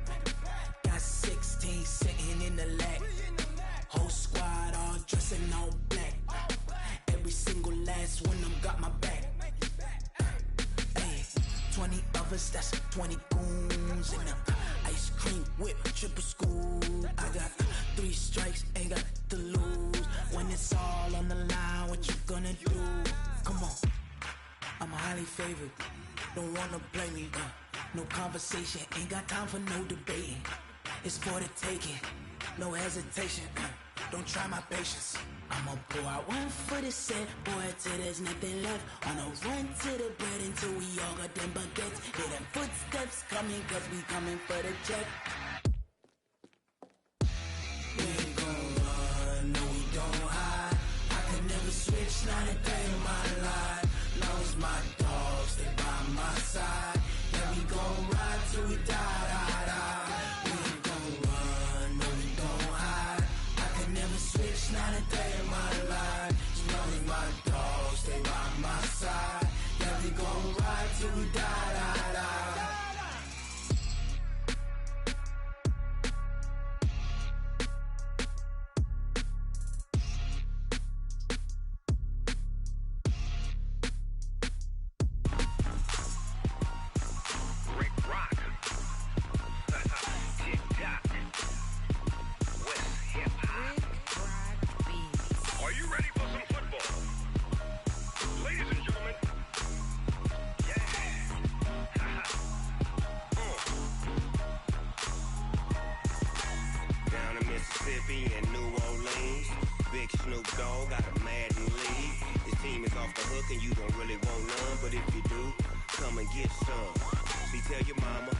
Got 16 sitting in the lag. Whole squad all dressing all black. Every single last one of them got my back. Hey, 20 of us, that's 20 goons in them. Ice cream whip, triple school. I got 3 strikes, ain't got to lose. When it's all on the line, what you gonna do? Come on, I'm highly favored. Don't wanna play me, no conversation, ain't got time for no debating. It's for the taking, no hesitation. Don't try my patience. I'ma pour out one for the set, boy, till there's nothing left. On a run to the bread until we all got them baguettes. Hear them footsteps coming, cause we coming for the check. We ain't gon' run, no we don't hide. I could never switch, not a day in my life. Long as my dogs, they by my side. Yeah, we gon' ride till we die, die, die. We ain't gon' run, no we don't hide. I could never switch, not a day in my life. As long as my dogs, they by my side. Yeah, we gon' ride till we die, die, die. Mississippi and New Orleans. Big Snoop Dogg got a Madden league. His team is off the hook and you don't really want none, but if you do, come and get some. See, tell your mama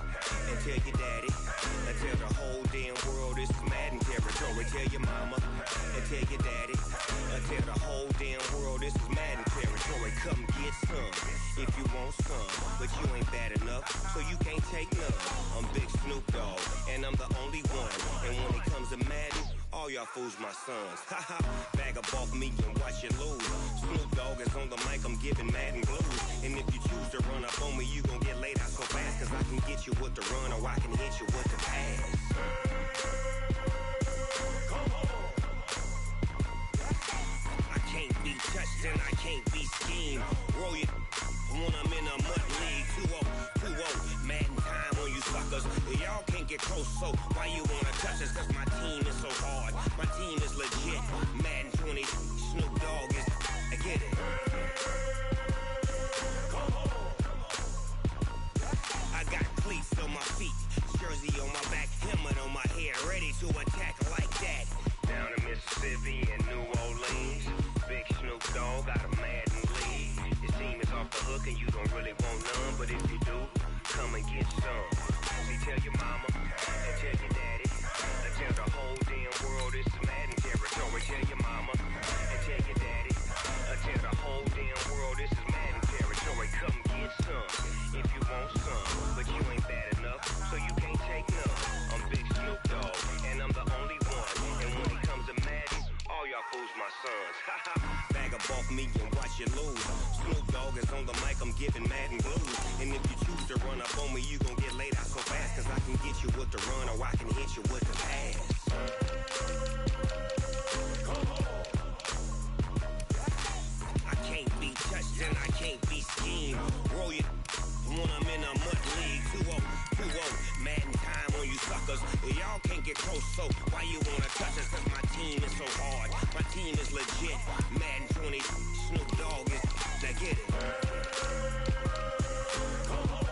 and tell your daddy and tell the whole damn world this is Madden territory. Tell your mama and tell your daddy and tell the whole damn world this is Madden territory. Come get some if you want some, but you ain't bad enough, so you can't take none. I'm Big Snoop Dogg and I'm the only one. And when it comes to Madden, all y'all fools my sons. Haha, bag up off me and watch you lose. Snoop Dogg is on the mic, I'm giving Madden blues. And if you choose to run up on me, you gon' get laid out so fast. Cause I can get you with the run or I can hit you with the pass. Come on. I can't be touched and I can't be schemed. Roll you when I'm in a mud league. 2-0, Madden time on you suckers. Y'all can't get close, so why you wanna touch us? Cause my team is so hard, my team is legit. Madden 20, Snoop Dogg is, I get it. Come on. I got cleats on my feet, jersey on my back, helmet on my head, ready to attack like that. Down in Mississippi and New Orleans, Big Snoop Dogg got a Madden league. Your team is off the hook and you don't really want none, but if you do, come and get some. See, tell your mama and tell your daddy and tell the whole damn world this is Madden territory. Tell your mama and tell your daddy and tell the whole damn world this is Madden territory. Come get some if you want some, but you ain't bad enough, so you can't take none. I'm Big Snoop Dogg and I'm the only one. And when it comes to Madden, all y'all fools my sons. Bag up off me and watch you lose. Snoop Dogg is on the mic, I'm giving Madden blues. And if you choose to run up on me, you gon' get laid out so fast. Cause I can get you with the run or I can hit you with the pass. Come on. I can't be touched and I can't be schemed. Roll you when I'm in a mud league. 2-0, Madden time on you suckers. Y'all can't get close, so why you wanna touch us? Cause my team is so hard, my team is legit. Madden 20, Snoop Dogg is, now get it. Come on.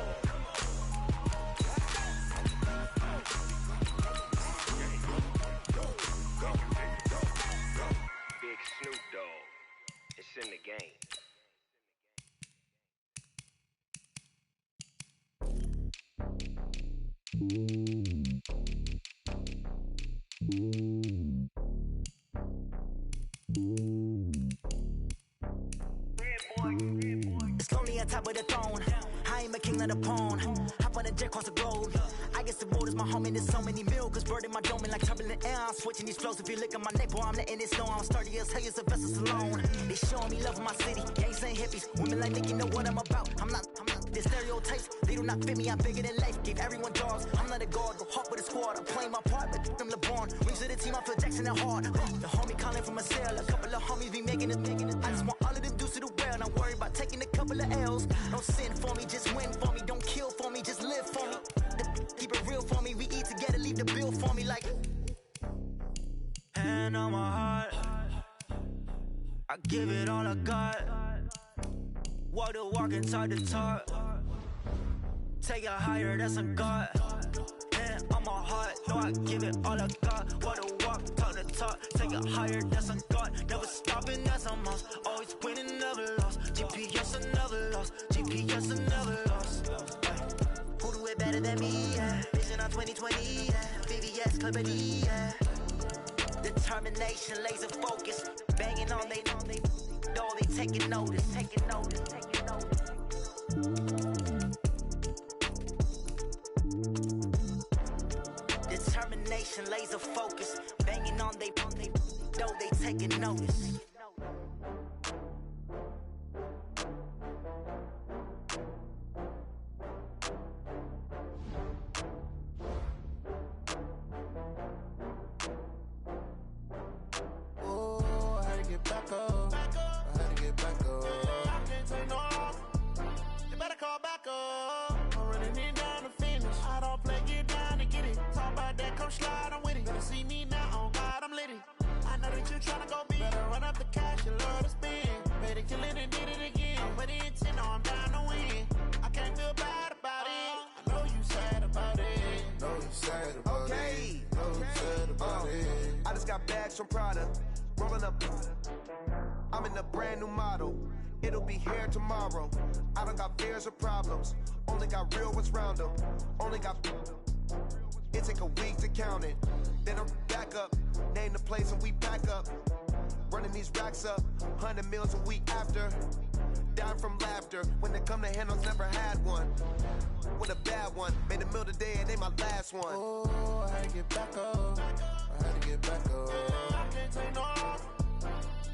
Go. Big Snoop Dogg, it's in the game. It's lonely on top of the throne. I ain't a king of the pawn. Hop on a jet across the globe. I guess the world is my home and there's so many milk. Bird in my dome and like turbulent air. I'm switching these flows. If you look at my neck, boy, I'm letting it snow. I'm sturdy as hell, as a vessel alone. They showing me love in my city. Gangs ain't hippies. Women like Nick, you know what I'm about. I'm not The stereotypes, they do not fit me, I'm bigger than life. Gave everyone dogs, I'm not a guard, go hawk with a squad. I'm playing my part, but I'm LeBron. Wings of the team, I feel Jackson and hard. The homie calling from a cell, a couple of homies be making it. I just want all of them dudes to do well, not worry about taking a couple of L's. Don't sin for me, just win for me. Don't kill for me, just live for me. Keep it real for me, we eat together, leave the bill for me like. Hand on my heart, I give it all I got. Walk the walk and talk the talk. Take it higher, that's a God. Hand on my heart, no, I give it all I got. Walk the walk, talk the talk. Take it higher, that's a God. Never stopping, that's a must. Always winning, never lost. GPS, I never lost. GPS, I never lost. Who do it better than me? Yeah. Vision on 2020, yeah. VVS, Clarity, yeah. Determination, laser focus. Banging on they though they taking notice. Determination, laser focus. Banging on they though they taking notice. Back up. I had to get back up. I can't take no loss. You better call back up. I'm running it down to finish. I don't play, get down to get it. Talk about that, come slide, I'm with it. Better see me now, on God, I'm lit it. I know that you tryna go big. Better run up the cash, you love to spend. Better kill it and did it again. I'm with the intent, no, I'm down to win. I can't feel bad about it. I know you sad about it. Know you sad about it. Know you sad about it. I just got bags from Prada. Rolling up, I'm in a brand new model. It'll be here tomorrow. I don't got fears or problems. Only got real what's round them. Only got. It take a week to count it. Then I'm back up. Name the place and we back up. Running these racks up. 100 meals a week after. Down from laughter. When they come to handles, never had one. With a bad one. Made a meal today and they my last one. Oh, I had to get back up. I had to get back up. I can't take no loss.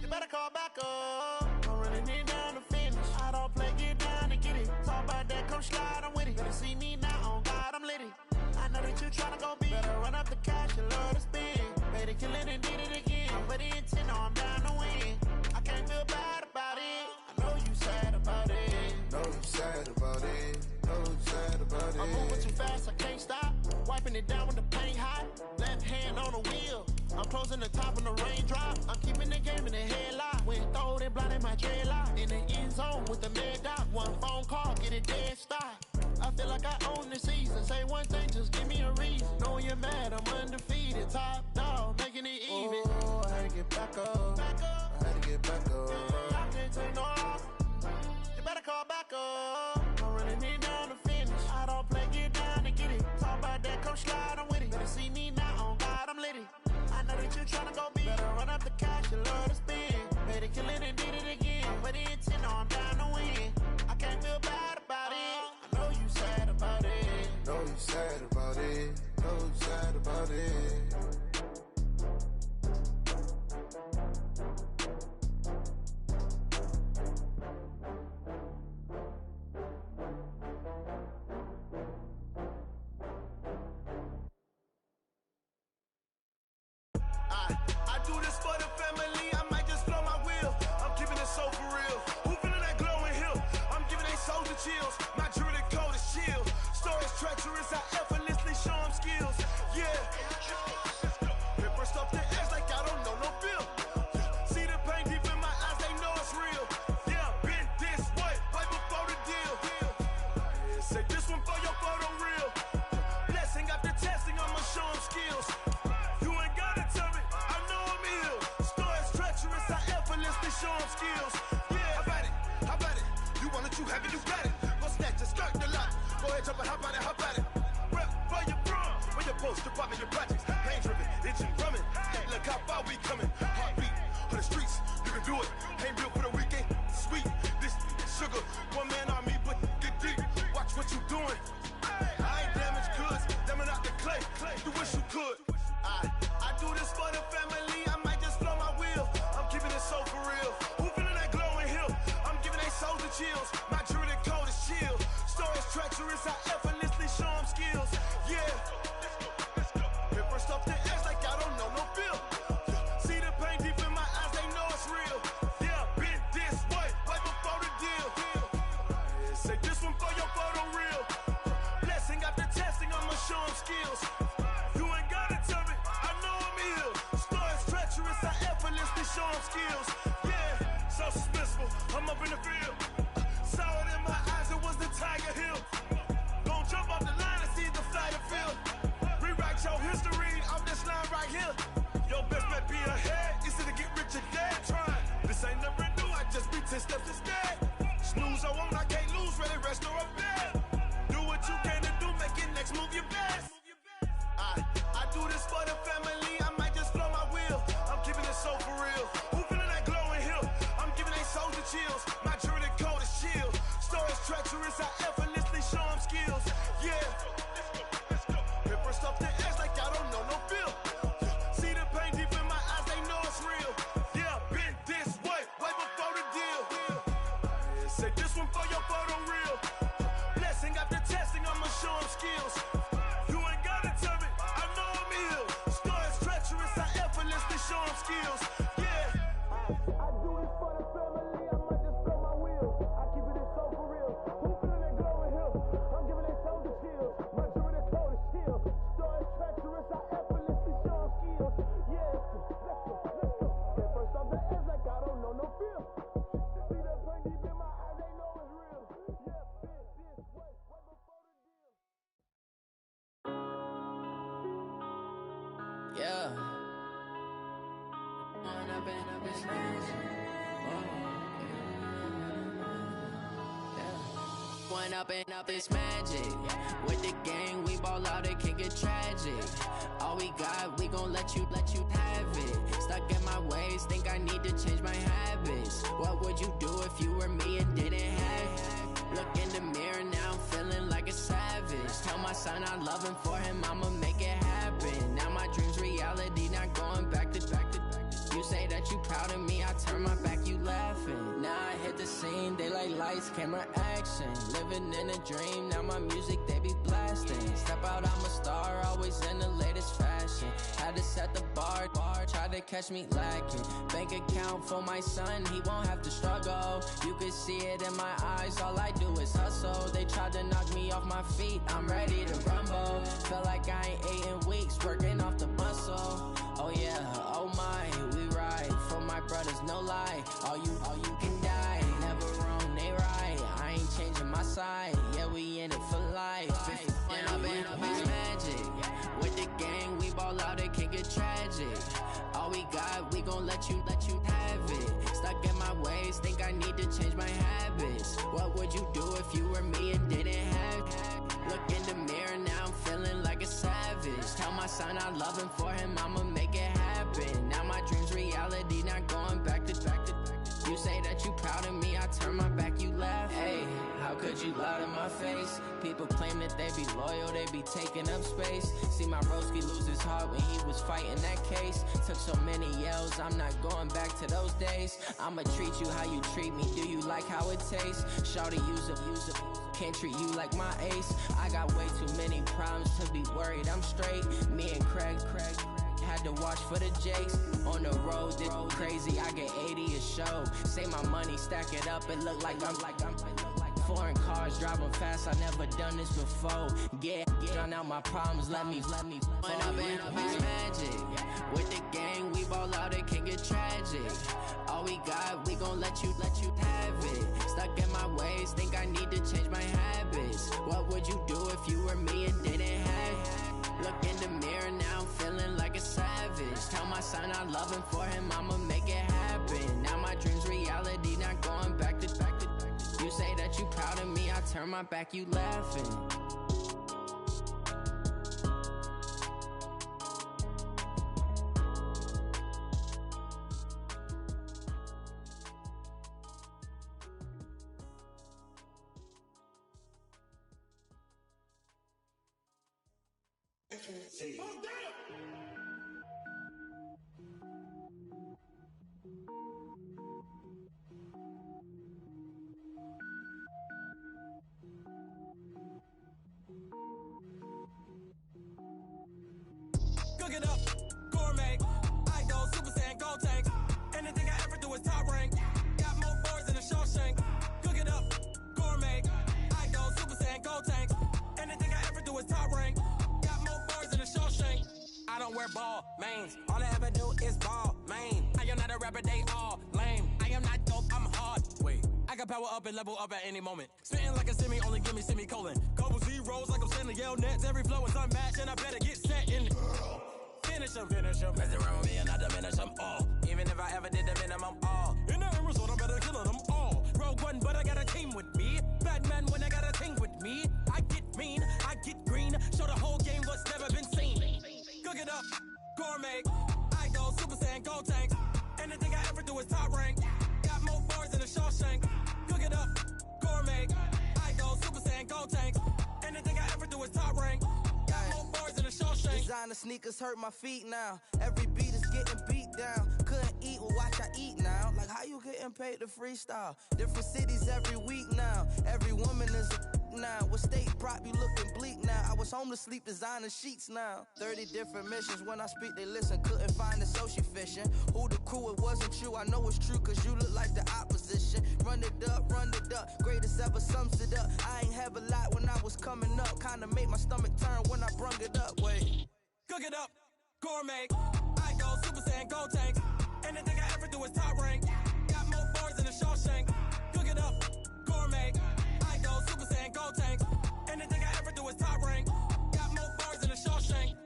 You better call back up. I'm running it down to finish. I don't play, get down to get it. Talk about that, come slide, I'm with it. Better see me now, on God, I'm lit it. I know that you tryna go big. Better run up the cash, you love to spend. Better kill it and did it again. I'm with the intent, no, I'm down to win. I can't feel bad about it. I know you sad about it. Know you sad about it. Know you sad about it. I'm moving too fast, I can't stop. Wiping it down with the paint hot. Left hand on the wheel. I'm closing the top of the raindrop. I'm keeping the game in the headlock. When throwed and blinded my dreadlock. In the end zone with the mad dot. One phone call, get a dead stop. I feel like I own the season. Say one thing, just give me a reason. Knowing you're mad, I'm undefeated. Top dog, making it even. Oh, I had to get back up. I had to get back up. I can't take no loss. You better call back up. I'm running it down to finish. I don't play, get down to get it. Talk about that, come slide, I'm with it. Better see me now, on God, I'm lit it. I know that you tryna go big. Better run up the cash, you love to spend. Better kill it and did it again. But the intent, no, I'm down to win. I can't feel bad about it. I know you sad about it. Know you sad about it. Know you sad about it. I do this for the family, I might just blow my wheel. I'm keeping it so for real. Who feeling that glowing hill? I'm giving they soldier chills. My jewelry cold as chill. Stories treacherous, I effortlessly show them skills. Yeah. Paper stuff the edge like I don't know no feel. See the pain deep in my eyes, they know it's real. Yeah, been this way, right before the deal. Yeah, say this one for your photo real. Blessing after testing, I'ma show them skills. You ain't gotta tell me, I know I'm ill. Stories treacherous, I effortlessly show them skills. Yeah, how about it? How about it? You want it, you have it, you got it. Go snatch and skirt the lot. Go ahead, jump it, how about it? How about it? Rep for your bro, for your post, your pop, your projects. Pain driven, itching, drumming. Look how far we coming. Heartbeat for the streets, you can do it. Ain't built for the weekend. Sweet, this sugar. One man army, but get deep. Watch what you doing. I ain't damaged goods, damn it out the clay. You wish you could. I do this for the family, I might just blow my wheel. I'm keeping it so for real. Who feeling that glowing hill? I'm giving they soldier chills. My jewelry cold as chill. treacherous, I effortlessly show them skills. Yeah. Hit first off the edge like I don't know no feel. See the pain deep in my eyes, they know it's real. Yeah, been this way before the deal. Say this one for your photo reel. Blessing after testing, I'ma show them skills. You ain't gotta tell me, I know I'm ill. Story's treacherous, I effortlessly show them skills. Yeah, so suspenseful, I'm up in the field. Saw it in my eyes, it was the Tiger Hill. Don't jump off the line and see the flight of field. Rewrite your history off this line right here. Your best bet be ahead, easy to get rich or dead trying. This ain't never new, I just be 10 steps instead. Snooze I won't, I can't lose, ready, rest or a bed. Do what you can to do, make your next move your best. I do this for the family, I might just blow my wheel. I'm keeping it so for real. Who feeling that glowing hill? I'm giving they souls the chills. My jury code is chill. Story's treacherous, I effortlessly show them skills. Yeah. Hit first off the edge like I don't know no feel. See the pain deep in my eyes, they know it's real. Yeah, been this way before the deal. Say this one for your photo reel. Blessing after testing, I'ma show them skills. You ain't gotta tell me, I know I'm ill. Story's treacherous, I effortlessly show them skills. Yeah. I do this for the family, I might just blow my wheel. I keep it so for real. Who feeling that glowing hill? I'm giving they souls the chills. My jury code is chill. Story's treacherous, I effortlessly show them skills. Yeah. Let's go. Hit first off the edge like I don't know no feel. See the pain deep in my eyes, they know it's real. Yeah, been this way before the deal. Yeah. It's One up and up, it's magic. With the gang, we ball out, it can get tragic. All we got, we gon' let you have it. Stuck in my ways, think I need to change my habits. What would you do if you were me and didn't have it? Look in the mirror, now I'm feeling like a savage. Tell my son I love him, for him I'ma make it happen. Now my dream's reality, not going back to. You say that you proud of me, I turn my back, you laughing. Now I hit the scene, daylight lights, camera action. Living in a dream, now my music, they be blasting. Step out, I'm a star, always in the latest fashion. Had to set the bar, try to catch me lacking. Bank account for my son, he won't have to struggle. You can see it in my eyes, all I do is hustle. They tried to knock me off my feet, I'm ready to rumble. Feel like I ain't ate in weeks, working off the muscle. Oh yeah, oh my, we ride for my brothers, no lie. All you can die, never wrong, they right. I ain't changing my side, yeah, we in it for life. And I've been it's magic. With the gang, we ball out, it can get tragic. All we got, we gon' let you have it. Stuck in my ways, think I need to change my habits. What would you do if you were me and didn't have it? Look in the mirror, now I'm feeling like a savage. Tell my son I love him, for him I'ma make it happen. Now my dream's reality, not going back to. You say that you proud of me, I turn my back, you laugh. Hey, how could you lie to my face? People claim that they be loyal, they be taking up space. See my broski lose his heart when he was fighting that case. Took so many yells, I'm not going back to those days. I'ma treat you how you treat me, do you like how it tastes? Shawty, use up, can't treat you like my ace. I got way too many problems to be worried, I'm straight. Me and Craig had to watch for the Jakes. On the road, this crazy, I get 80 a show. Say my money, stack it up, it look like I'm foreign cars, driving fast, I never done this before. Get drown out my problems, let me When I've been it's magic. With the gang, we ball out, it can get tragic. All we got, we gon' let you have it. Stuck in my ways, think I need to change my habits. What would you do if you were me and didn't have it? Look in the mirror, now I'm feeling like a savage. Tell my son I love him, for him I'ma make it happen. Now my dream's reality, not going back to. You say that you proud of me, I turn my back, you laughing. Cook it up, gourmet. I go Super Saiyan, go tank. Anything I ever do is top rank. Got more boards than a Shawshank. Cook it up, gourmet. I go Super Saiyan, go tank. Anything I ever do is top rank. Got more boards than a Shawshank. I don't wear ball mains. All I ever do is ball main. I am not a rapper, they all lame. I am not dope, I'm hard. Wait, I can power up and level up at any moment. Spitting like a semi, only give me semicolon. Couple zeros like I'm sending yell nets. Every flow is unmatched and I better get set in. Finish them. Mess around with me and I diminish them all. Even if I ever did the minimum all. In the result, I'm better killing them all. Rogue One, but I got a team with me. Batman when I got a team with me. I get mean, I get green. Show the whole game what's never been seen. Cook it up, gourmet. I go Super Saiyan, go tank. Anything I ever do is top rank. Got more bars than a Shawshank. Cook it up, gourmet. I go Super Saiyan, go tank. Anything I ever do is top rank. Got more bars than a Shawshank. Designer sneakers hurt my feet now. Every beat is getting beat down. Couldn't eat, well watch I eat now. Like how you getting paid to freestyle? Different cities every week now. Every woman is a now. What state prop you looking bleak now? I was home to sleep designer sheets now. 30 different missions. When I speak they listen. Couldn't find the social fishing. Who the crew, it wasn't you. I know it's true cause you look like the opposition. Run it up, greatest ever sums it up. I ain't have a lot when I was coming up. Kinda make my stomach turn when I brung it up. Wait. Cook it up, gourmet. I go Super Saiyan, go tank. Anything I ever do is top rank. Got more bars than a Shawshank. Cook it up, gourmet. I go Super Saiyan, go tank. Anything I ever do is top rank. Got more bars than a Shawshank.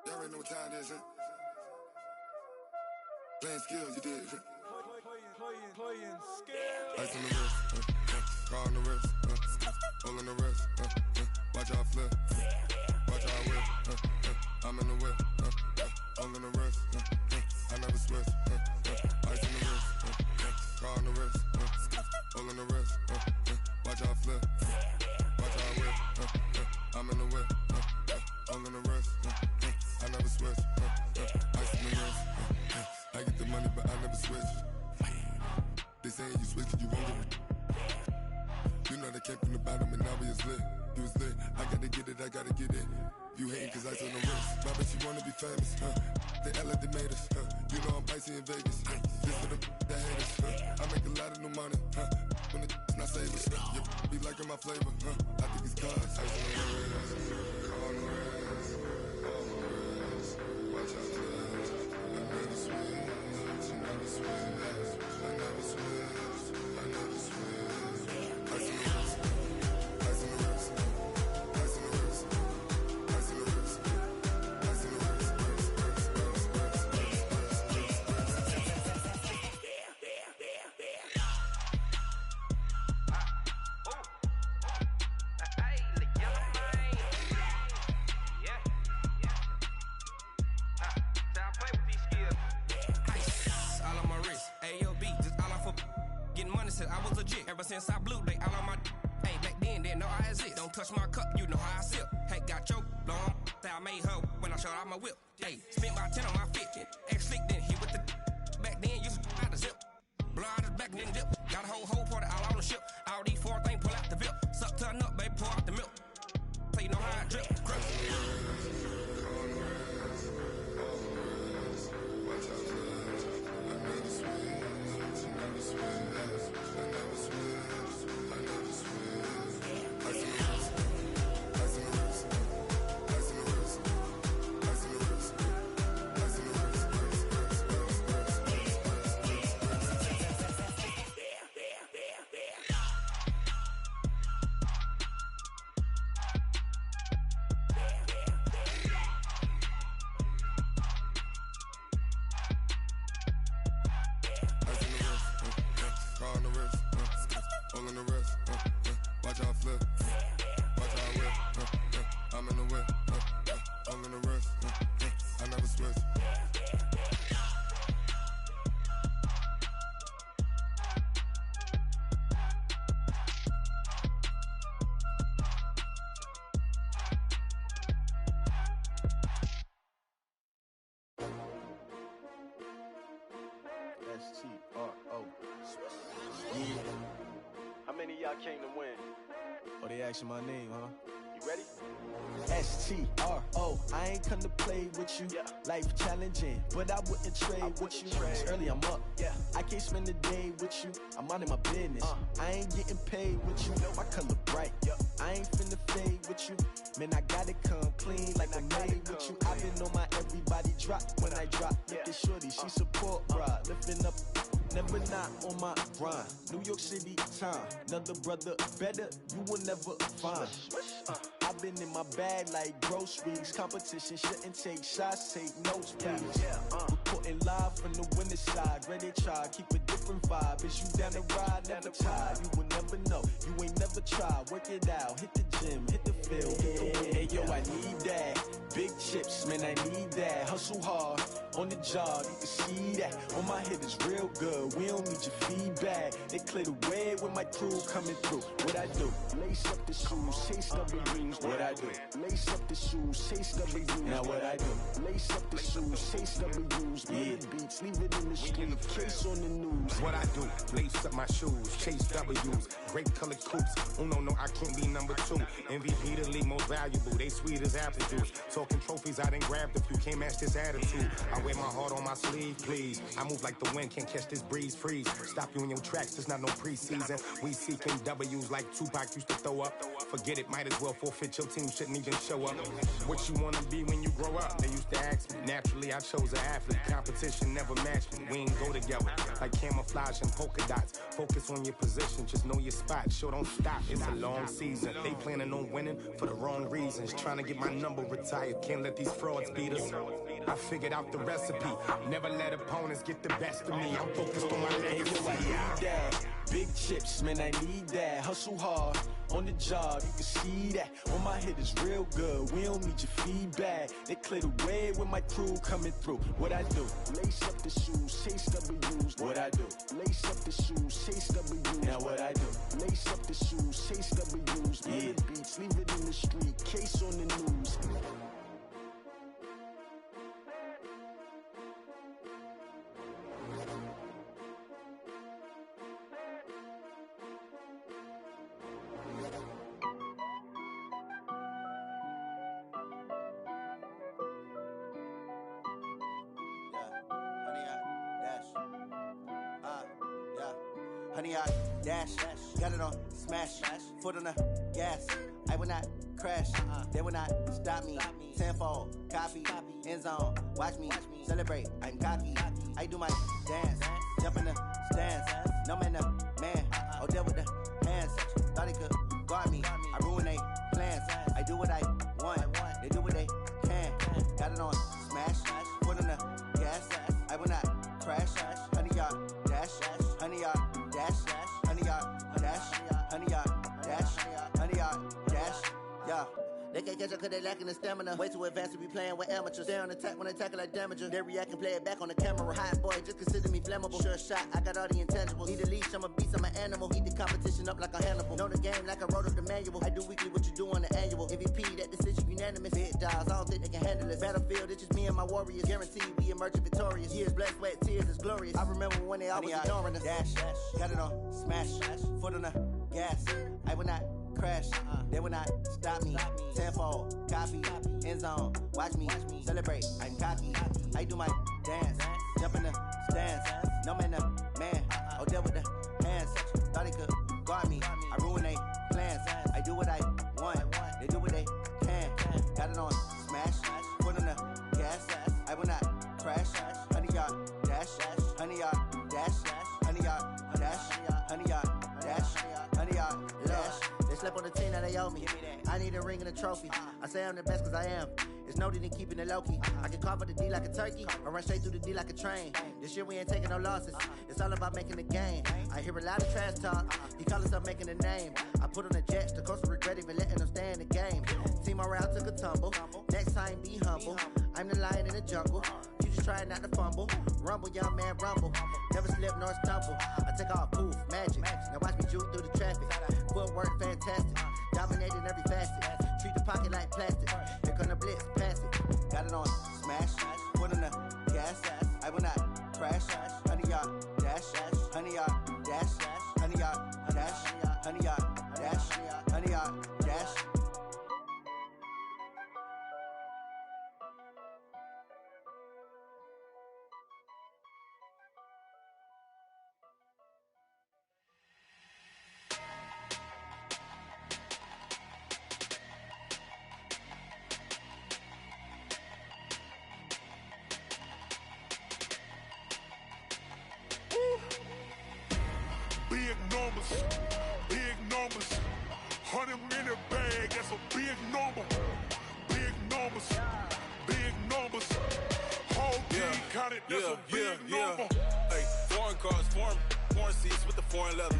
Y'all already know what time it is, huh? Playing skills, you did. Playing skills. Ice on the wrist, car on the wrist, all on the wrist, watch how I flip, watch how I whip, I'm in the whip, all on the wrist, I never switch, ice on the wrist, car on the wrist, all on the wrist, watch how I flip, watch how I whip, I'm in the whip, all on the wrist, I never switch, ice on the wrist, I get the money but I never switch. They say you switch it, you won't get it. You know they came from the bottom and now we is lit. You was lit, I gotta get it, I gotta get it. You hating cause ice on the wrist. My bitch, you wanna be famous, They act like they made us, You know I'm icy in Vegas, This for the that hate us, I make a lot of new money, When the not save us, You be liking my flavor, I think it's cause ice on the wrist, on the wrist, on the wrist. Watch out, I never switch, I never switch. I never switch, I never switch. Ice in the wrist, ice in the wrist, ice in the wrist, ice in the wrist, ice in the wrist, I was legit ever since I blew they all on my hey back then didn't know I exist. Don't touch my cup, you know how I sip. Hey, got your long that I made her when I showed out my whip. Hey, spent about 10 on my fit. Ex slick then hit with the back then used to out the zip. Blow out his back and then dip. Got a whole party all on the ship. All these four things pull out the VIP. Suck turn up, baby, pour out the milk. So you know how I drip. Grip. How many of y'all came to win? Oh, they asking my name, huh? You ready? STRO, I ain't come to play with you. Life challenging, but I wouldn't trade with you. It's early, I'm up. I can't spend the day with you. I'm minding my business. I ain't getting paid with you. My color bright. I ain't finna fade with you. Man, I gotta come clean like I made with you. I've been on my everybody drop when I drop. Look at shorty, she support ride. Lifting up, never not on my grind. New York City time, another brother better, you will never find. I've been in my bag like groceries. Competition shouldn't take shots, take notes, please. Reporting live from the winter side. Ready to try, keep a different vibe. Is you down the ride, never tired. You will never know, you ain't never tried. Work it out, hit the gym, hit the field. Hey yo, I need that. Big chips, man, I need that. Hustle hard, on the job, you can see that. On my head is real good, we don't need your feedback. They clear the way with my crew coming through. What I do? Lace up the shoes, chase W's. What I do? Lace up the shoes, chase W's. Now what I do? Lace up the shoes, chase W's. Yeah, beats, leave it in the street, case on the news. What I do? Lace up my shoes, chase W's. Great colored coops. Oh no, I can't be number 2. MVP the league most valuable. They sweet as apple juice. Talking trophies, I done grabbed a few. Can't match this attitude. I wear my heart on my sleeve, please. I move like the wind, can't catch this breeze, freeze. Stop you in your tracks, there's not no preseason. We seeking W's like Tupac used to throw up. Forget it, might as well forfeit. Your team shouldn't even show up. What you wanna be when you grow up? They used to ask me. Naturally, I chose an athlete. Competition never matched me. We ain't go together like camouflage and polka dots. Focus on your position, just know your spot. Sure, don't stop. It's a long season. They planning on winning for the wrong reasons. Trying to get my number retired. Can't let these frauds beat us. I figured out the recipe. Never let opponents get the best of me. I'm focused on my legacy. I need that. Big chips, man, I need that. Hustle hard on the job, you can see that. On my head is real good. We don't need your feedback. They clear the way with my crew coming through. What I do? Lace up the shoes, chase W's. What I do? Lace up the shoes, chase W's. Now what I do? Lace up the shoes, chase W's. Yeah. Beats, leave it in the street. Case on the news. Honey, I dash, got it on smash, foot on the gas. I will not crash, they will not stop me. Tenfold, copy, end zone, watch me celebrate. I'm cocky, I do my dance, jump in the stands. No man, man, oh there with the hands. Thought he could guard me, I ruin they plans. I do what I want, they do what they can. Got it on smash, foot on the gas. I will not crash, honey, y'all dash, honey, y'all dash, honey, y'all dash, honey, y'all dash, honey, y'all dash, yeah. They can't catch up cause they lacking the stamina. Way too advanced to be playing with amateurs. Stay on attack when they tackle like damager. They react and play it back on the camera. Hot boy, just consider me flammable. Sure shot, I got all the intangibles. Need a leash, I'm a beast, I'm an animal. Heat the competition up like a Hannibal. Know the game like I wrote up the manual. I do weekly what you do on the annual. MVP, that decision unanimous. Big dials, I don't think they can handle it. Battlefield, it's just me and my warriors. Guaranteed we emerge victorious. Years, blood, sweat, tears, it's glorious. I remember when they always ignoring us. Dash, got it on smash, foot on the gas. I will not crash, they will not stop me. Tenfold, copy, end zone, watch me celebrate. I'm cocky, I do my dance, jump in the stands. No man, man, oh there with the hands. Thought he could guard me, I ruin they plans. I do what I want, they do what they can. Got it on smash, foot on the gas. I will not crash, honey, y'all dash, honey, y'all dash, honey, y'all dash, honey, y'all dash, honey, y'all dash. They slept on the team that they owe me. I need a ring and a trophy. I say I'm the best cause I am. It's no need in keeping it low-key. I can carve up the D like a turkey or run straight through the D like a train. This year we ain't taking no losses. It's all about making the game. I hear a lot of trash talk. He call himself making a name. I put on the Jets. The coach will regret even letting them stay in the game. Team morale took a tumble. Next time be humble. I'm the lion in the jungle. You just try not to fumble. Rumble, young man, rumble. Never slip nor stumble. I take off, poof, magic. Now watch me juke through the traffic. Footwork fantastic. Dominating every facet. Treat the pocket like plastic. Here come the blitz, pass it. Got it on smash. Foot on the gas. I will not crash. Honey, y'all dash. Honey, y'all dash. Honey, y'all dash. Honey, y'all dash. Honey, y'all dash. Big numbers, 100 in the bag, that's a big number. Big numbers, whole team counted, that's a big number. Hey, foreign cars, foreign seats with the foreign leather.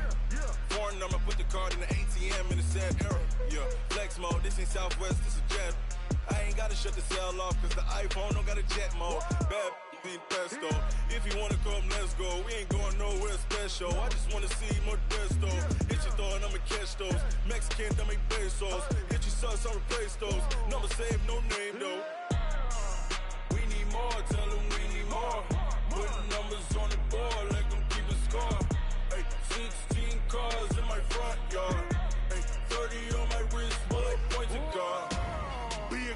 Foreign number, put the card in the ATM in the sad era. Yeah, flex mode, this ain't Southwest, this is jet. I ain't gotta shut the cell off, cause the iPhone don't got a jet mode. Bad ain't pesto. If you wanna come, let's go. We ain't going nowhere special. I just wanna see more desto. Hit your thought, I'ma catch those. Mexican, I make pesos. Hit your sus, I'll replace those. Number save, no name though. We need more, tell them we need more. Putting numbers on the board, like them keep a score. Hey, 16 cars in my front yard. Hey, 30 on my wrist, while I point to God. Big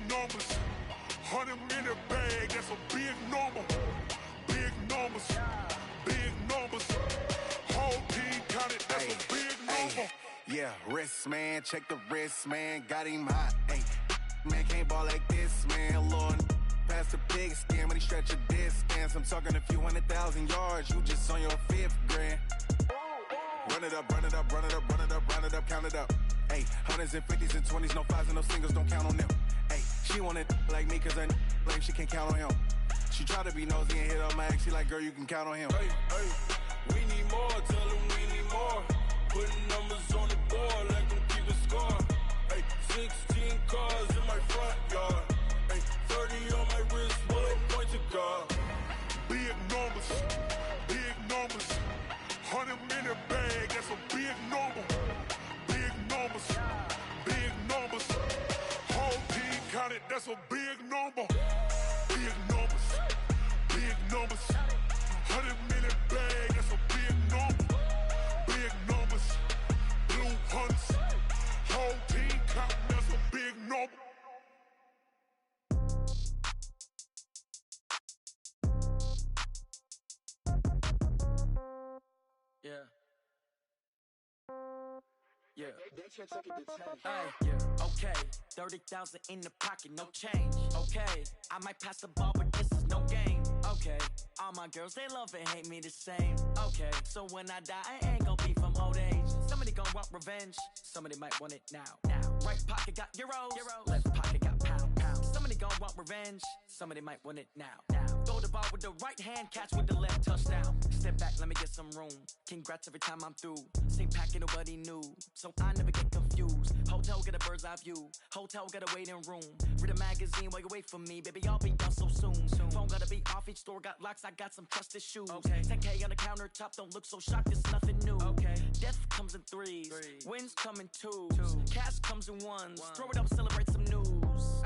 numbers, 100 in the bag, that's a big number. Big numbers, whole team counted, that's a big number. Yeah, wrist man, check the wrist man, got him hot. Ay, man can't ball like this, man. Lord, past the big skin when he stretch a distance. I'm talking a few 100,000 yards, you just on your 5th grand. Run it up, count it up. Ay, hundreds and 50s and 20s, no 5s and no singles, don't count on them. Ay, She wanted like me, cause her like she can count on him. She try to be nosy and hit up my ex. She like, girl, you can count on him. Hey, hey, we need more, tell them we need more. Putting numbers on the board, let them keep it score. Hey, 16 cars in my front yard. Hey, 30 on my wrist, what a point to God. Big numbers, big numbers. 100 in a bag, that's a big number. Big numbers, big numbers. Whole team counted, that's a big number. Big numbers, big numbers. 100 in a bag, that's a big number. Big numbers, blue hunts. Whole team counting, that's a big number. Yeah. Yeah. Hey, yeah. Okay. 30,000 in the pocket, no change. Okay. I might pass the ball, but this is no game. Okay. All my girls, they love and hate me the same. Okay. So when I die, I ain't gon' be from old age. Somebody gon' want revenge. Somebody might want it now. Right pocket got euros. Left pocket got pound. Somebody gon' want revenge. Somebody might want it now. Throw the ball with the right hand, catch with the left, touchdown. Step back, let me get some room. Congrats every time I'm through. Same packet, nobody knew. So I never get confused. Hotel get a bird's eye view. Hotel got a waiting room. Read a magazine while you wait for me. Baby, I'll be done so soon. Phone gotta be off, each store got locks. I got some trusted shoes. 10K on the countertop, don't look so shocked, it's nothing new. Death comes in threes. Wins come in twos. Cash comes in ones. Throw it up, celebrate some news.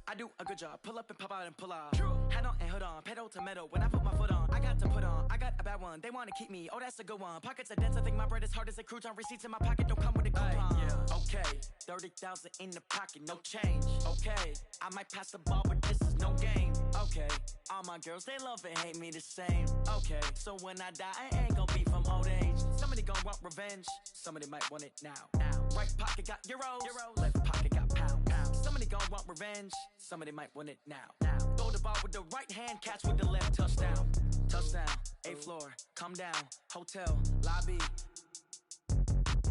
I do a good job. Pull up and pop out and pull out. Head on and hood on. Pedal to metal. When I put my foot on, I got to put on. I got a bad one. They want to keep me. Oh, that's a good one. Pockets are dense. I think my bread is hard as a crouton. Receipts in my pocket don't come with a coupon. Okay. 30,000 in the pocket. No change. Okay. I might pass the ball, but this is no game. Okay. All my girls, they love and hate me the same. Okay. So when I die, I ain't gonna be from old age. Somebody gon' want revenge. Somebody might want it now. Right pocket got euros. Left pocket got pound. Somebody gon' want revenge. Somebody might want it now. Throw the ball with the right hand, catch with the left, touchdown. Touchdown, 8th floor, come down, hotel, lobby.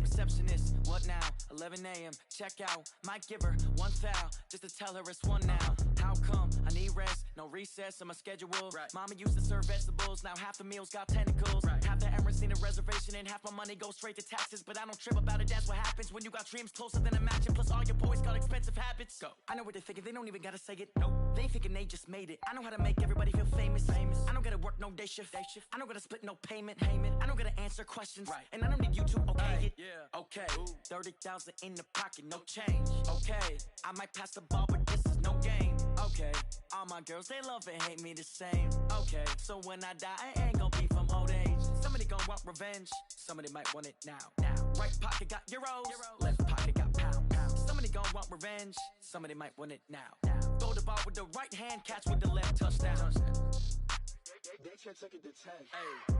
Receptionist, what now? 11 a.m., check out. Might give her one foul, just to tell her it's one now. How come? I need rest, no recess on my schedule. Mama used to serve vegetables, now half the meals got tentacles. Half the Emirates need a reservation and half my money goes straight to taxes. But I don't trip about it, that's what happens when you got dreams closer than a match. And plus all your boys got expensive habits. Go. I know what they're thinking, they don't even gotta say it. Nope. They thinking they just made it. I know how to make everybody feel famous. I don't gotta work no day shift. I don't gotta split no payment. I don't gotta answer questions. And I don't need you to okay it. Okay, 30,000 in the pocket, no change. Okay, I might pass the ball, but this is no game. Okay, all my girls, they love and hate me the same. Okay, so when I die, I ain't gonna be from old age. Somebody gon' want revenge. Somebody might want it now. Right pocket got euros. Left pocket got pound. Somebody gon' want revenge. Somebody might want it now. Throw the ball with the right hand, catch with the left, touchdown. They can't take it to 10. Hey.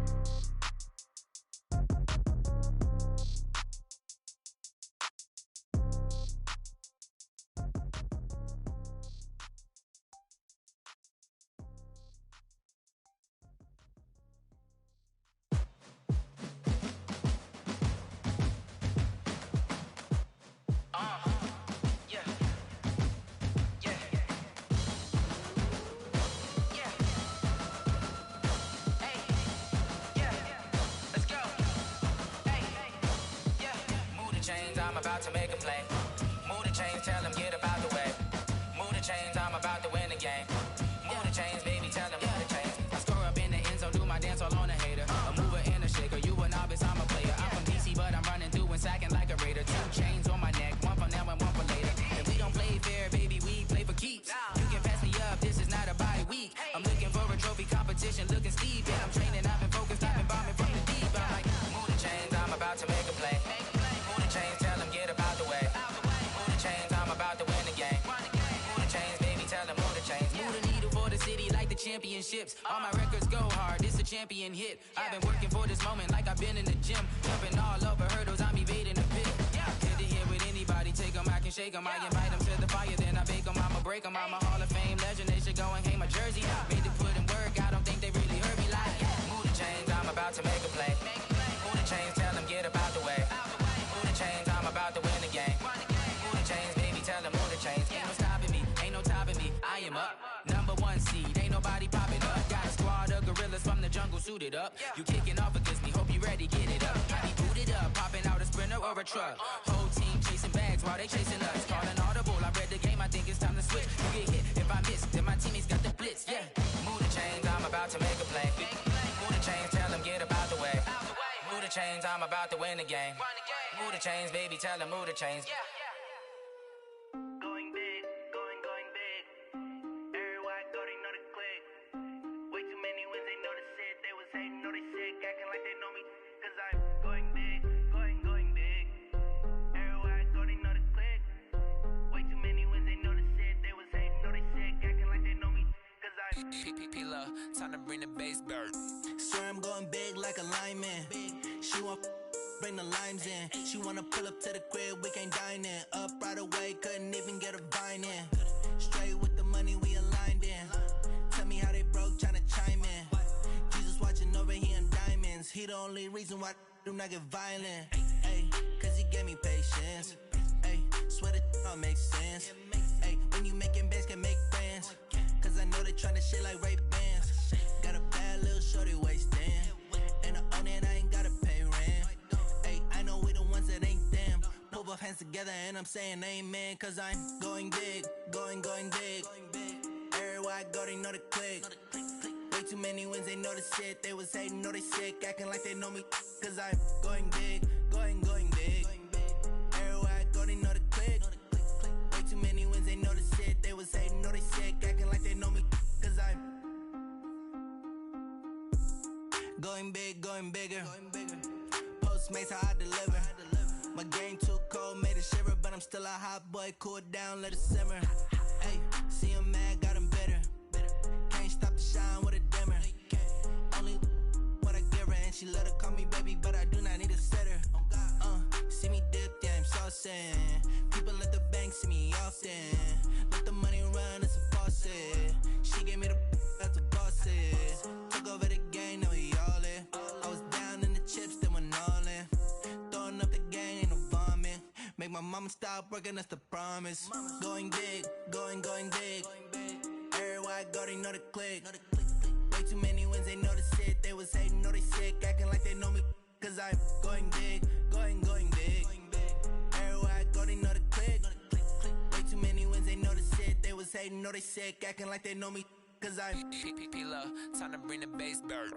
I'm about to make a play. Move the chains, tell them get about the way. Move the chains, I'm about to win the game. Move the chains, baby, tell them move the chains. I score up in the end zone, do my dance all on a hater. A mover and a shaker, you a novice, I'm a player. I'm from DC, but I'm running through and sacking like a raider. 2 chains on my neck, one for now and one for later. If we don't play fair, baby, we play for keeps. You can pass me up, this is not a bye week. I'm looking for a trophy competition, looking steep. Yeah, I'm training, I've been focused, I've been bombing from the deep. I'm like, move the chains, I'm about to make a play. Move the chains, tell them get about the way. Move the chains, I'm about to win the game. Move the chains, baby, tell them move the chains. Move the needle for the city like the championships. All my records go hard, this a champion hit. I've been working for this moment like I've been in the gym. Jumping all over hurdles, I'm evading the pit. Head to head with anybody, take them, I can shake them. I invite them to the fire, then I bake them, I'ma break them. I'm a Hall of Fame legend, they should go and hang my jersey. Made to put in work, I don't think they really heard me like. Move the chains, I'm about to make a play. Move the chains, tell them get about the way. Move the chains, I'm about to win the game. Move the chains, baby, tell them move the chains. Ain't no stopping me, ain't no time him up. Number one seed, ain't nobody popping up. Got a squad of gorillas from the jungle suited up. You kicking off against me, hope you ready, get it up. I be booted up, popping out a sprinter or a truck. Whole team chasing bags while they chasing us. Calling audible, I read the game, I think it's time to switch. You get hit, if I miss, then my teammates got the blitz, yeah. Move the chains, I'm about to make a play. Move the chains, tell them get about the way. Move the chains, I'm about to win the game. Move the chains, baby, tell them move the chains. Going big, going big. Everywhere I go, they know the click. Way too many wins, they know the shit. They was hating, know they sick, acting like they know me. Cause I'm going big, going big. Everywhere I go, they know the click. Way too many wins, they know the shit. They was hating, know they sick, acting like they know me. Cause I'm P-P-P-Love, time to bring the bass bird. Swear I'm going big like a lineman. She want bring the limes in. She wanna pull up to the crib, we can't dine in. Up right away, couldn't even get a vine in. Straight with the money we aligned in. Tell me how they broke, tryna chime in. Jesus watching over here in diamonds. He the only reason why I do not get violent. Ay, cause he gave me patience. Ay, swear that all makes sense. Ay, when you making bands, can make friends. Cause I know they tryna shit like Ray-Bans. Got a bad little shorty wasting. And I own it, I ain't gotta pay rent. Ay, I know we the ones that ain't them. Pull both hands together and I'm saying amen. Cause I'm going big, going big. Everywhere I go, they know the click. Way too many wins, they know the shit. They was hating, know they sick, acting like they know me. Cause I'm going big, going big. Everywhere I go, they know the click. Way too many wins, they know the shit. They was hating, know they sick, acting like they know me. Cause I'm going big, going bigger. Postmates, how I deliver. My game too cold, made it shiver, but I'm still a hot boy. Cool it down, let it simmer. Hey, see him mad, got him bitter. Can't stop the shine with a dimmer. Only what I give her, and she let her call me baby, but I do not need a sitter. See me dip, yeah, I'm saucing. People at the bank see me often. Let the money run, it's a faucet. She gave me the that's a bosses. Took over the game, now we all in. I was down in the chips, then went all in. Throwing up the gang, ain't no vomit. Make my mama stop working, that's the promise. Going big, going big. Everywhere I go, they know the click. Way too many wins, they know the shit. They was hating, know they sick, acting like they know me. Cause I'm going big, going big. Everywhere I go, they know the click. Way too many wins, they know the shit. They was hating, know they sick, acting like they know me. Cause I'm P-P-P-Love, time to bring the bass bird.